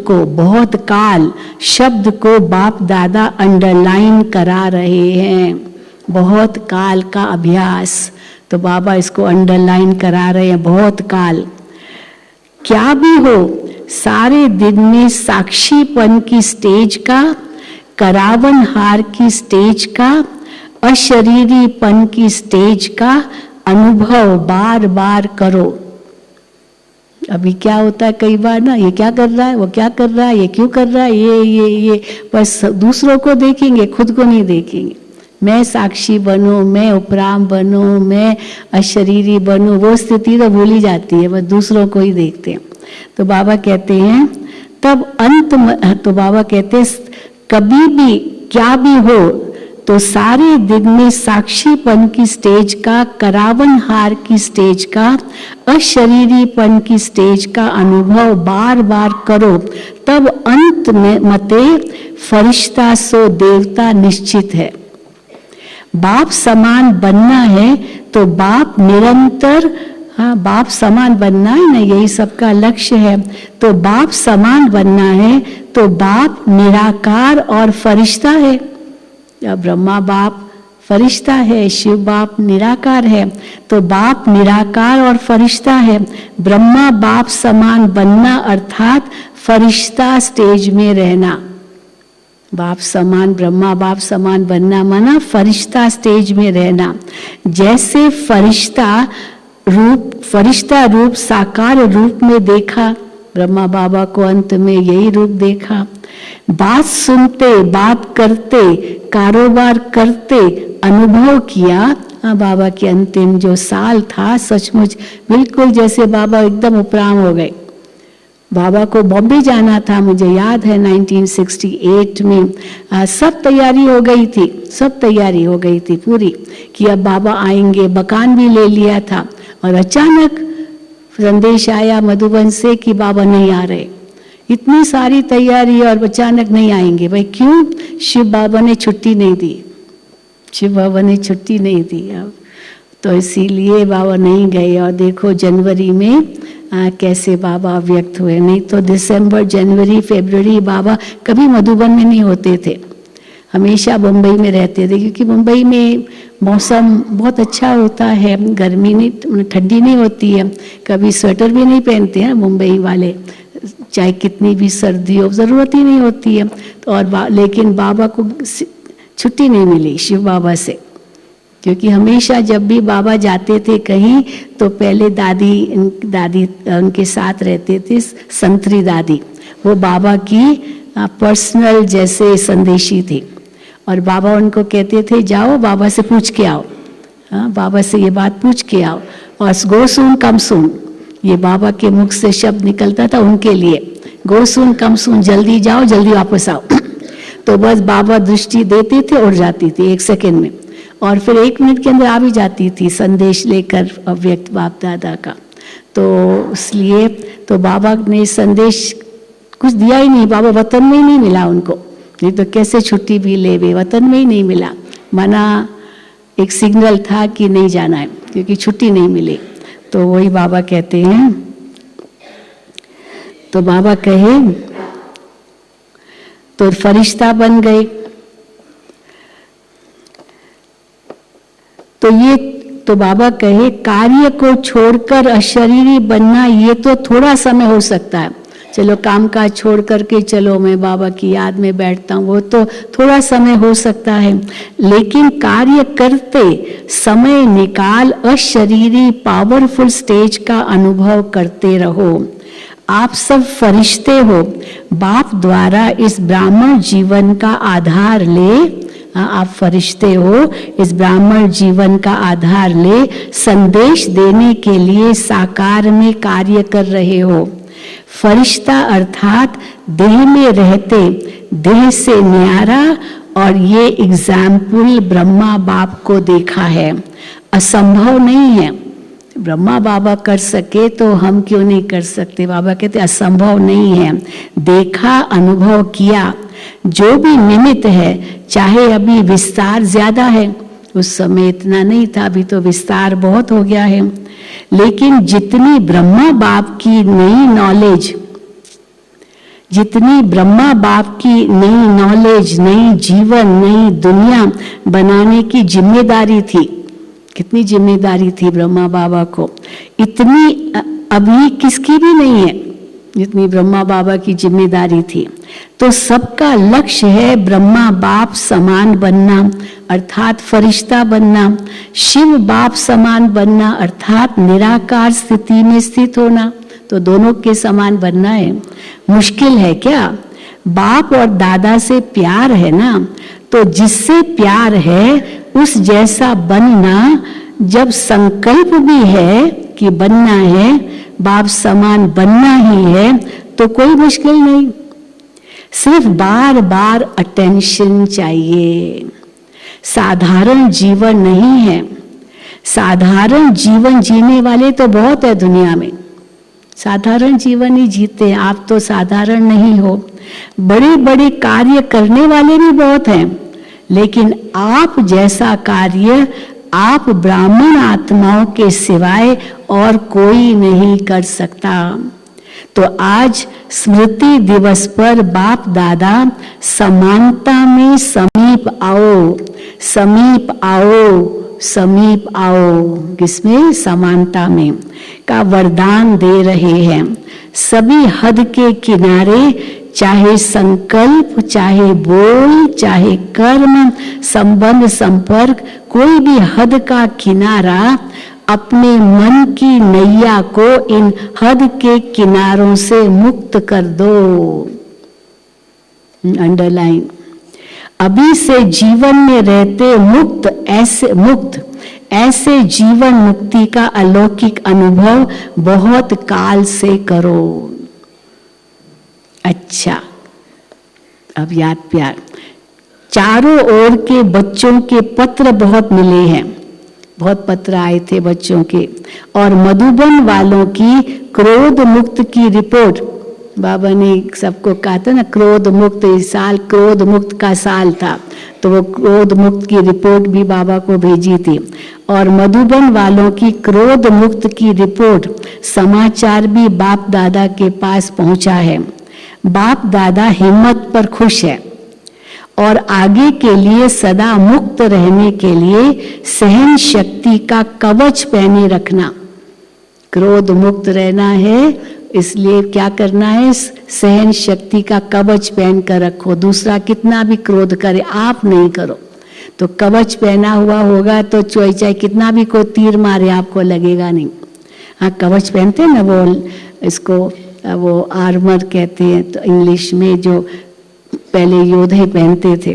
को बाप दादा अंडरलाइन करा रहे हैं। बहुत काल का अभ्यास, तो बाबा इसको अंडरलाइन करा रहे हैं। बहुत काल क्या भी हो, सारे दिन में साक्षीपन की स्टेज का, करावनहार की स्टेज का, अशरीरीपन की स्टेज का अनुभव बार बार करो। अभी क्या होता है कई बार ना, ये क्या कर रहा है, वो क्या कर रहा है, ये क्यों कर रहा है, ये बस दूसरों को देखेंगे, खुद को नहीं देखेंगे। मैं साक्षी बनूं, मैं उपराम बनूं, मैं अशरीरी बनूं, वो स्थिति तो भूल ही जाती है, बस दूसरों को ही देखते हैं। तो बाबा कहते हैं तब तो बाबा कहते हैं कभी भी क्या भी हो, तो सारे दिन में साक्षीपन की स्टेज का, करावनहार की स्टेज का, अशरीरीपन की स्टेज का अनुभव बार बार करो। तब अंत में मते फरिश्ता सो देवता निश्चित है। बाप समान बनना है तो बाप निरंतर, हाँ बाप समान बनना है ना, यही सबका लक्ष्य है। तो बाप समान बनना है तो बाप निराकार और फरिश्ता है। ब्रह्मा बाप फरिश्ता है, शिव बाप निराकार है, तो बाप निराकार और फरिश्ता है। ब्रह्मा बाप समान बनना अर्थात फरिश्ता स्टेज में रहना। बाप समान, ब्रह्मा बाप समान बनना माना फरिश्ता स्टेज में रहना। जैसे फरिश्ता रूप साकार रूप में देखा, ब्रह्मा बाबा को अंत में यही रूप देखा। बात सुनते, बात करते, कारोबार करते अनुभव किया। बाबा के अंतिम जो साल था सचमुच बिल्कुल जैसे बाबा एकदम उपराम हो गए। बाबा को बॉम्बे जाना था, मुझे याद है 1968 में। सब तैयारी हो गई थी, सब तैयारी हो गई थी पूरी कि अब बाबा आएंगे, मकान भी ले लिया था। और अचानक संदेश आया मधुबन से कि बाबा नहीं आ रहे। इतनी सारी तैयारी और अचानक नहीं आएंगे। भाई क्यों? शिव बाबा ने छुट्टी नहीं दी, शिव बाबा ने छुट्टी नहीं दी। अब तो इसीलिए बाबा नहीं गए। और देखो जनवरी में कैसे बाबा व्यक्त हुए। नहीं तो दिसंबर, जनवरी, फरवरी बाबा कभी मधुबन में नहीं होते थे, हमेशा मुंबई में रहते थे। क्योंकि मुंबई में मौसम बहुत अच्छा होता है, गर्मी नहीं, ठंडी नहीं होती है, कभी स्वेटर भी नहीं पहनते हैं मुंबई वाले, चाहे कितनी भी सर्दी हो, ज़रूरत ही नहीं होती है। तो और लेकिन बाबा को छुट्टी नहीं मिली शिव बाबा से, क्योंकि हमेशा जब भी बाबा जाते थे कहीं तो पहले दादी उनके साथ रहते थे, संतरी दादी, वो बाबा की पर्सनल जैसे संदेशी थी। और बाबा उनको कहते थे जाओ बाबा से पूछ के आओ, हाँ बाबा से ये बात पूछ के आओ। और गो सून कम सून, ये बाबा के मुख से शब्द निकलता था उनके लिए, गो सून कम सून, जल्दी जाओ जल्दी वापस आओ। तो बस बाबा दृष्टि देते थे, उड़ जाती थी 1 सेकेंड में, और फिर 1 मिनट के अंदर आ भी जाती थी संदेश लेकर अव्यक्त बाप दादा का। तो इसलिए तो बाबा ने संदेश कुछ दिया ही नहीं, बाबा वतन में ही नहीं मिला उनको, नहीं तो कैसे छुट्टी भी ले वे, वतन में ही नहीं मिला। मना एक सिग्नल था कि नहीं जाना है क्योंकि छुट्टी नहीं मिली। तो वही बाबा कहते हैं, तो बाबा कहे तो फरिश्ता बन गए। तो ये तो बाबा कहे कार्य को छोड़कर अशरीरी बनना ये तो थोड़ा समय हो सकता है। चलो काम काज छोड़ करके चलो मैं बाबा की याद में बैठता हूँ, वो तो थोड़ा समय हो सकता है, लेकिन कार्य करते समय निकाल अशरीरी पावरफुल स्टेज का अनुभव करते रहो। आप सब फरिश्ते हो, बाप द्वारा इस ब्राह्मण जीवन का आधार ले, आप फरिश्ते हो, इस ब्राह्मण जीवन का आधार ले संदेश देने के लिए साकार में कार्य कर रहे हो। फरिश्ता अर्थात देह में रहते, देह से न्यारा, और ये एग्जाम्पल ब्रह्मा बाप को देखा है, असंभव नहीं है। ब्रह्मा बाबा कर सके तो हम क्यों नहीं कर सकते? बाबा कहते असंभव नहीं है, देखा अनुभव किया। जो भी निमित्त है, चाहे अभी विस्तार ज्यादा है, उस समय इतना नहीं था, अभी तो विस्तार बहुत हो गया है, लेकिन जितनी ब्रह्मा बाप की नई नॉलेज, जितनी ब्रह्मा बाप की नई नॉलेज, नई जीवन, नई दुनिया बनाने की जिम्मेदारी थी, कितनी जिम्मेदारी थी ब्रह्मा बाबा को, इतनी अभी किसकी भी नहीं है जितनी ब्रह्मा बाबा की जिम्मेदारी थी। तो सबका लक्ष्य है ब्रह्मा बाप समान बनना अर्थात फरिश्ता बनना, शिव बाप समान बनना अर्थात निराकार स्थिति में स्थित होना। तो दोनों के समान बनना है। मुश्किल है क्या? बाप और दादा से प्यार है ना, तो जिससे प्यार है उस जैसा बनना, जब संकल्प भी है कि बनना है, बाप समान बनना ही है, तो कोई मुश्किल नहीं। सिर्फ बार बार अटेंशन चाहिए। साधारण जीवन नहीं है। साधारण जीवन जीने वाले तो बहुत है दुनिया में, साधारण जीवन ही जीते हैं। आप तो साधारण नहीं हो। बड़े बड़े कार्य करने वाले भी बहुत हैं, लेकिन आप जैसा कार्य आप ब्राह्मण आत्माओं के सिवाय और कोई नहीं कर सकता। तो आज स्मृति दिवस पर बाप दादा समानता में समीप आओ, समीप आओ, समीप आओ, किसमें? समानता में का वरदान दे रहे हैं। सभी हद के किनारे, चाहे संकल्प, चाहे बोल, चाहे कर्म, संबंध, संपर्क, कोई भी हद का किनारा, अपने मन की नैया को इन हद के किनारों से मुक्त कर दो। अंडरलाइन। अभी से जीवन में रहते ऐसे जीवन मुक्ति का अलौकिक अनुभव बहुत काल से करो। अच्छा, अब याद प्यार। चारों ओर के बच्चों के पत्र बहुत मिले हैं, बहुत पत्र आए थे बच्चों के, और मधुबन वालों की क्रोध मुक्त की रिपोर्ट। बाबा ने सबको कहा था ना, क्रोध मुक्त, इस साल क्रोध मुक्त का साल था, तो वो क्रोध मुक्त की रिपोर्ट भी बाबा को भेजी थी। और मधुबन वालों की क्रोध मुक्त की रिपोर्ट समाचार भी बाप दादा के पास पहुंचा है। बाप दादा हिम्मत पर खुश है और आगे के लिए सदा मुक्त रहने के लिए सहन शक्ति का कवच पहने रखना। क्रोध मुक्त रहना है, इसलिए क्या करना है? सहन शक्ति का कवच पहन कर रखो। दूसरा कितना भी क्रोध करे, आप नहीं करो। तो कवच पहना हुआ होगा तो चाहे कितना भी कोई तीर मारे आपको लगेगा नहीं। हाँ, कवच पहनते हैं ना, वो इसको वो आर्मर कहते हैं, तो इंग्लिश में जो पहले योद्धे पहनते थे।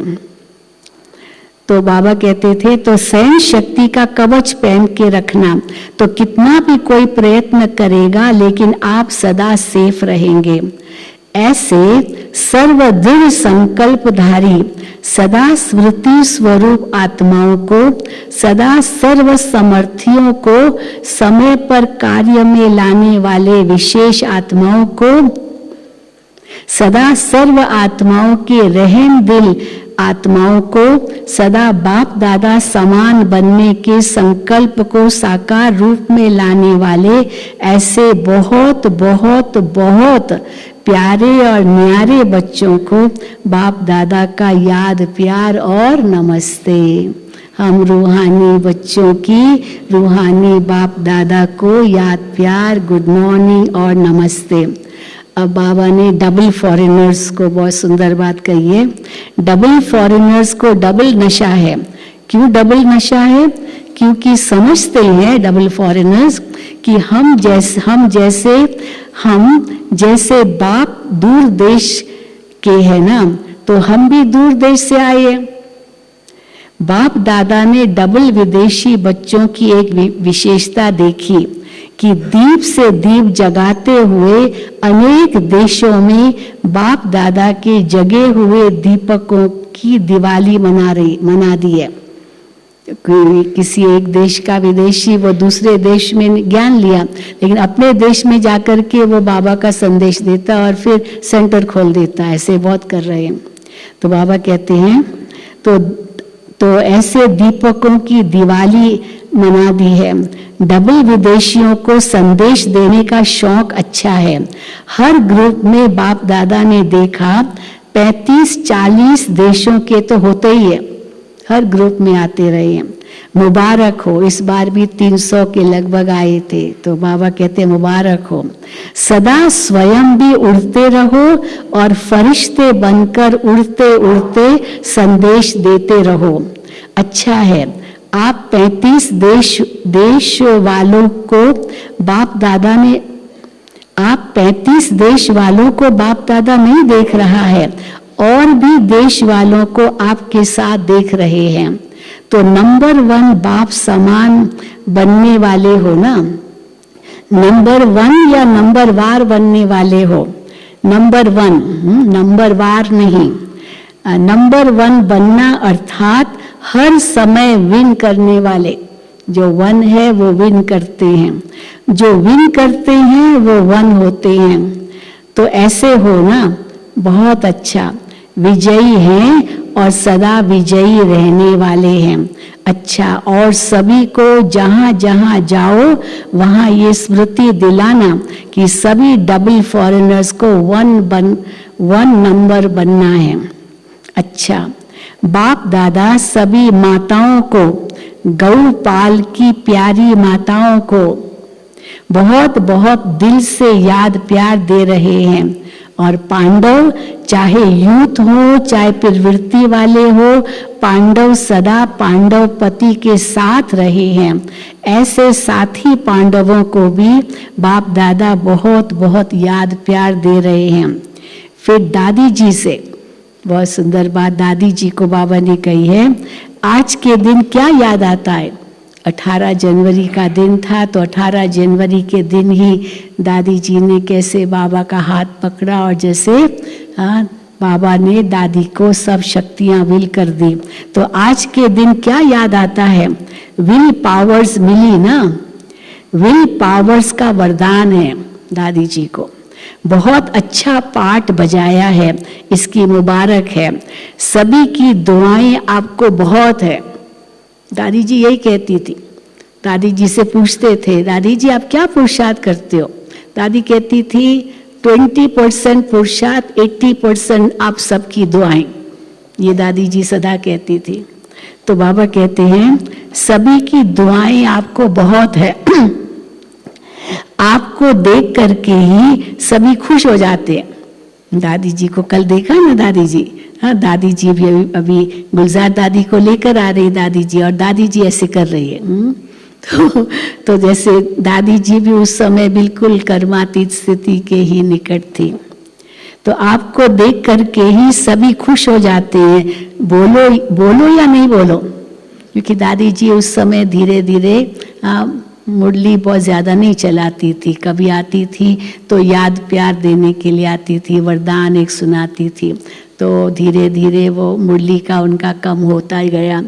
तो बाबा कहते थे, तो सहन शक्ति का कवच पहन के रखना, तो कितना भी कोई प्रयत्न करेगा लेकिन आप सदा सेफ रहेंगे। ऐसे सर्वदृढ़ संकल्पधारी सदा स्मृति स्वरूप आत्माओं को, सदा सर्व समर्थियों को, समय पर कार्य में लाने वाले विशेष आत्माओं को, सदा सर्व आत्माओं के रहम दिल आत्माओं को, सदा बाप दादा समान बनने के संकल्प को साकार रूप में लाने वाले ऐसे बहुत बहुत बहुत प्यारे और न्यारे बच्चों को बाप दादा का याद प्यार और नमस्ते। हम रूहानी बच्चों की रूहानी बाप दादा को याद प्यार, गुड मॉर्निंग और नमस्ते। अब बाबा ने डबल फॉरेनर्स को बहुत सुंदर बात कही है। डबल फॉरेनर्स को डबल नशा है। क्यों डबल नशा है? क्योंकि समझते हैं डबल फॉरेनर्स कि हम जैसे बाप दूर देश के हैं ना, तो हम भी दूर देश से आए हैं। बाप दादा ने डबल विदेशी बच्चों की एक विशेषता देखी कि दीप से दीप जगाते हुए अनेक देशों में बाप दादा के जगे हुए दीपकों की दिवाली मना दी है। किसी एक देश का विदेशी वो दूसरे देश में ज्ञान लिया, लेकिन अपने देश में जाकर के वो बाबा का संदेश देता और फिर सेंटर खोल देता। ऐसे बहुत कर रहे हैं। तो बाबा कहते हैं तो ऐसे दीपकों की दिवाली मना दी है। डबल विदेशियों को संदेश देने का शौक अच्छा है। हर ग्रुप में बाप दादा ने देखा 35-40 देशों के तो होते ही है, हर ग्रुप में आते रहे हैं। मुबारक हो, इस बार भी 300 के लगभग आए थे। तो बाबा कहते मुबारक हो। सदा स्वयं भी उड़ते रहो और फरिश्ते बनकर उड़ते उड़ते संदेश देते रहो। अच्छा है, आप 35 देश वालों को बाप दादा ने, आप 35 देश वालों को बाप दादा नहीं देख रहा है, और भी देश वालों को आपके साथ देख रहे हैं। तो नंबर 1 बाप समान बनने वाले हो ना, नंबर 1 या नंबर वार बनने वाले हो। नंबर 1, नंबर वार नहीं, नंबर 1 बनना अर्थात हर समय विन करने वाले। जो 1 है वो विन करते हैं, जो विन करते हैं वो 1 होते हैं। तो ऐसे हो ना, बहुत अच्छा, विजयी हैं और सदा विजयी रहने वाले हैं। अच्छा, और सभी को जहाँ जहाँ जाओ वहाँ ये स्मृति दिलाना कि सभी डबल फॉरेनर्स को वन नंबर बनना है। अच्छा, बाप दादा सभी माताओं को, गौपाल की प्यारी माताओं को बहुत बहुत दिल से याद प्यार दे रहे हैं। और पांडव चाहे यूथ हो चाहे प्रवृत्ति वाले हो, पांडव सदा पांडव पति के साथ रहे हैं। ऐसे साथी पांडवों को भी बाप दादा बहुत बहुत याद प्यार दे रहे हैं। फिर दादी जी से बहुत सुंदर बात दादी जी को बाबा ने कही है, आज के दिन क्या याद आता है? 18 जनवरी का दिन था, तो 18 जनवरी के दिन ही दादी जी ने कैसे बाबा का हाथ पकड़ा और जैसे बाबा ने दादी को सब शक्तियां विल कर दी। तो आज के दिन क्या याद आता है? विल पावर्स मिली ना, विल पावर्स का वरदान है दादी जी को। बहुत अच्छा पाठ बजाया है, इसकी मुबारक है। सभी की दुआएं आपको बहुत है। दादी जी यही कहती थी। दादी जी से पूछते थे, दादी जी आप क्या पुरुषार्थ करते हो? दादी कहती थी 20% पुरुषार्थ, 80% आप सबकी दुआएं। ये दादी जी सदा कहती थी। तो बाबा कहते हैं सभी की दुआएं आपको बहुत है। आपको देख करके ही सभी खुश हो जाते हैं। दादी जी को कल देखा ना दादी जी, हाँ दादी जी भी अभी गुलजार दादी को लेकर आ रही दादी जी, और दादी जी ऐसे कर रही है। तो जैसे दादी जी भी उस समय बिल्कुल कर्मातीत स्थिति के ही निकट थी। तो आपको देख करके ही सभी खुश हो जाते हैं, बोलो बोलो या नहीं बोलो। क्योंकि दादी जी उस समय धीरे धीरे मुरली बहुत ज़्यादा नहीं चलाती थी, कभी आती थी तो याद प्यार देने के लिए आती थी, वरदान एक सुनाती थी। तो धीरे धीरे वो मुरली का उनका कम होता ही गया।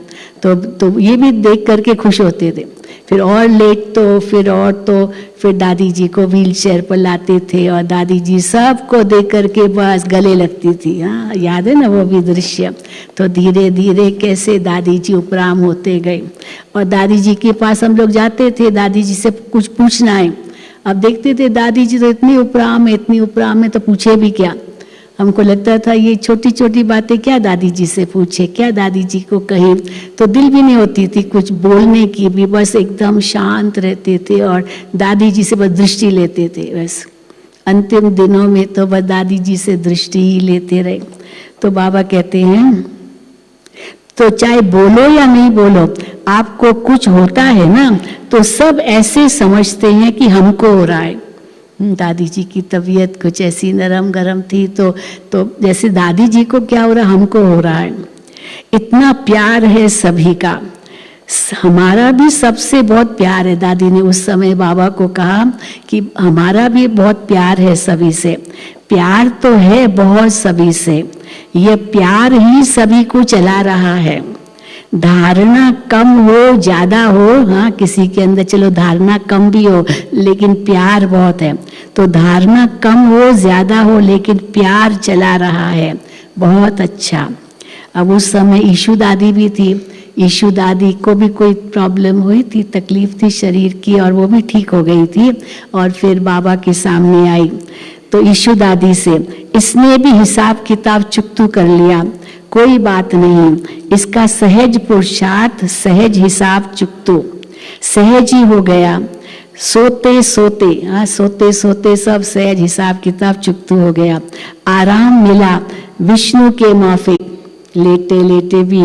तो ये भी देख करके खुश होते थे। फिर और लेट तो फिर दादी जी को व्हील चेयर पर लाते थे और दादी जी सबको देख करके बस गले लगती थी। हाँ याद है ना वो भी दृश्य। तो धीरे धीरे कैसे दादी जी उपराम होते गए। और दादी जी के पास हम लोग जाते थे, दादी जी से कुछ पूछना है। अब देखते थे दादी जी तो इतनी उपराम है तो पूछे भी क्या। हमको लगता था ये छोटी छोटी बातें क्या दादी जी से पूछे, क्या दादी जी को कहें। तो दिल भी नहीं होती थी कुछ बोलने की भी, बस एकदम शांत रहते थे और दादी जी से बस दृष्टि लेते थे। बस अंतिम दिनों में तो बस दादी जी से दृष्टि ही लेते रहे। तो बाबा कहते हैं तो चाहे बोलो या नहीं बोलो, आपको कुछ होता है ना तो सब ऐसे समझते हैं कि हमको हो रहा है। दादी जी की तबीयत कुछ ऐसी नरम गरम थी, तो जैसे दादी जी को क्या हो रहा हमको हो रहा है। इतना प्यार है सभी का, हमारा भी सबसे बहुत प्यार है। दादी ने उस समय बाबा को कहा कि हमारा भी बहुत प्यार है सभी से। प्यार तो है बहुत सभी से, ये प्यार ही सभी को चला रहा है। धारणा कम हो ज्यादा हो, हाँ किसी के अंदर चलो धारणा कम भी हो लेकिन प्यार बहुत है। तो धारणा कम हो ज्यादा हो लेकिन प्यार चला रहा है, बहुत अच्छा। अब उस समय ईशु दादी भी थी। ईशु दादी को भी कोई प्रॉब्लम हुई थी, तकलीफ थी शरीर की, और वो भी ठीक हो गई थी और फिर बाबा के सामने आई। तो ईशु दादी से इसने भी हिसाब किताब चुकतू कर लिया, कोई बात नहीं, इसका सहज पुरुषार्थ सहज हिसाब चुकतू सहज ही हो गया। सोते सोते सब सहज हिसाब किताब चुकतू हो गया। आराम मिला विष्णु के माफिक, लेटे लेटे भी।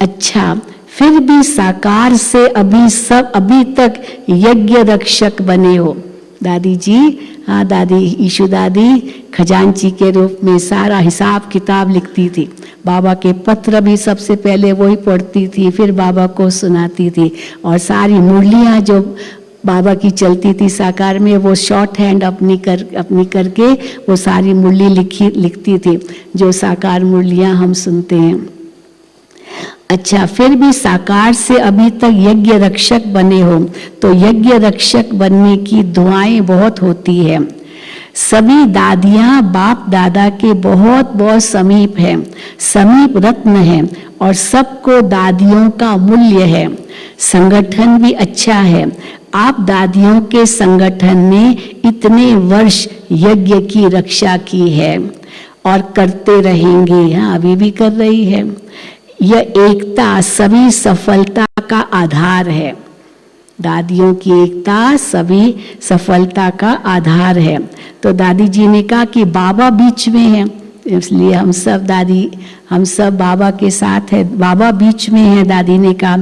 अच्छा, फिर भी साकार से अभी तक यज्ञ रक्षक बने हो। दादी जी, हाँ दादी ईशु दादी खजांची के रूप में सारा हिसाब किताब लिखती थी। बाबा के पत्र भी सबसे पहले वही पढ़ती थी, फिर बाबा को सुनाती थी। और सारी मुरलियाँ जो बाबा की चलती थी साकार में, वो शॉर्ट हैंड अपनी करके वो सारी मुरली लिखती थी, जो साकार मुरलियाँ हम सुनते हैं। अच्छा, फिर भी साकार से अभी तक यज्ञ रक्षक बने हो, तो यज्ञ रक्षक बनने की दुआएं बहुत होती है। सभी दादियां बाप दादा के बहुत बहुत समीप है। समीप रत्न है और सबको दादियों का मूल्य है। संगठन भी अच्छा है। आप दादियों के संगठन ने इतने वर्ष यज्ञ की रक्षा की है और करते रहेंगे। हाँ, अभी भी कर रही है। यह एकता सभी सफलता का आधार है। दादियों की एकता सभी सफलता का आधार है। तो दादी जी ने कहा कि बाबा बीच में है, इसलिए हम सब बाबा के साथ है। बाबा बीच में है। दादी ने कहा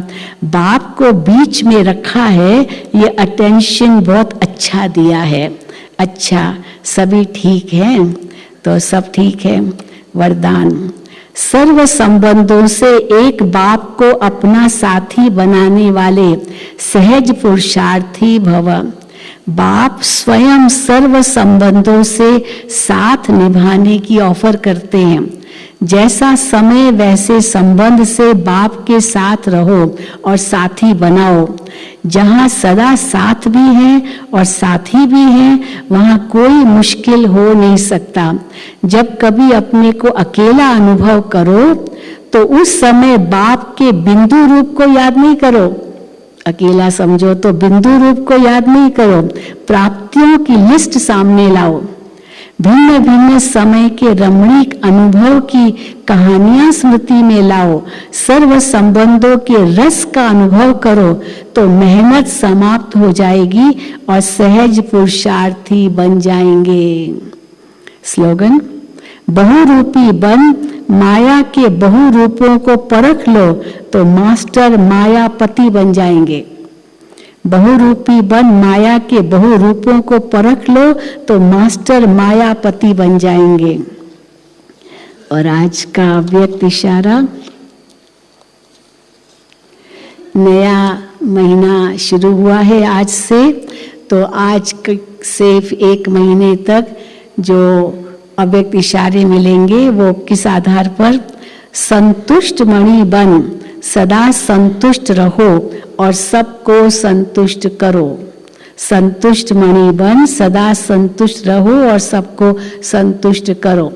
बाप को बीच में रखा है, ये अटेंशन बहुत अच्छा दिया है। अच्छा, सभी ठीक है, तो सब ठीक है। वरदान, सर्व संबंधों से एक बाप को अपना साथी बनाने वाले सहज पुरुषार्थी भव। बाप स्वयं सर्व संबंधों से साथ निभाने की ऑफर करते हैं। जैसा समय वैसे संबंध से बाप के साथ रहो और साथी बनाओ। जहाँ सदा साथ भी है और साथी भी है, वहाँ कोई मुश्किल हो नहीं सकता। जब कभी अपने को अकेला अनुभव करो तो उस समय बाप के बिंदु रूप को याद नहीं करो। अकेला समझो तो बिंदु रूप को याद नहीं करो। प्राप्तियों की लिस्ट सामने लाओ। भिन्न भिन्न समय के रमणीक अनुभव की कहानियां स्मृति में लाओ। सर्व संबंधों के रस का अनुभव करो तो मेहनत समाप्त हो जाएगी और सहज पुरुषार्थी बन जाएंगे। स्लोगन, बहुरूपी बन माया के बहुरूपों को परख लो तो मास्टर मायापति बन जाएंगे। बहुरूपी बन माया के बहुरूपों को परख लो तो मास्टर मायापति बन जाएंगे। और आज का अव्यक्त इशारा, नया महीना शुरू हुआ है आज से, तो आज से 1 महीने तक जो अव्यक्त इशारे मिलेंगे वो किस आधार पर, संतुष्ट मणि बन सदा संतुष्ट रहो और सबको संतुष्ट करो। संतुष्ट मणि बन सदा संतुष्ट रहो और सबको संतुष्ट करो।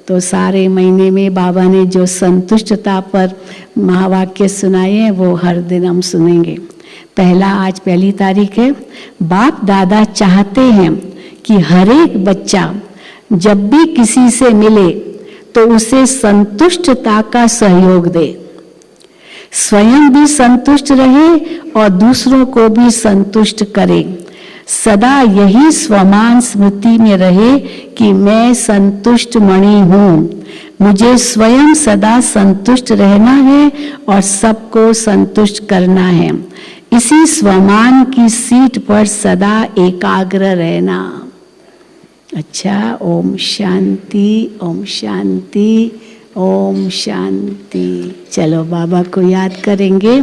तो सारे महीने में बाबा ने जो संतुष्टता पर महावाक्य सुनाए हैं वो हर दिन हम सुनेंगे। पहला, आज 1 तारीख है। बाप दादा चाहते हैं कि हर एक बच्चा जब भी किसी से मिले तो उसे संतुष्टता का सहयोग दे, स्वयं भी संतुष्ट रहे और दूसरों को भी संतुष्ट करे। सदा यही स्वमान स्मृति में रहे कि मैं संतुष्ट मणि हूँ। मुझे स्वयं सदा संतुष्ट रहना है और सबको संतुष्ट करना है। इसी स्वमान की सीट पर सदा एकाग्र रहना। अच्छा, ओम शांति, ओम शांति, ओम शांति। चलो बाबा को याद करेंगे।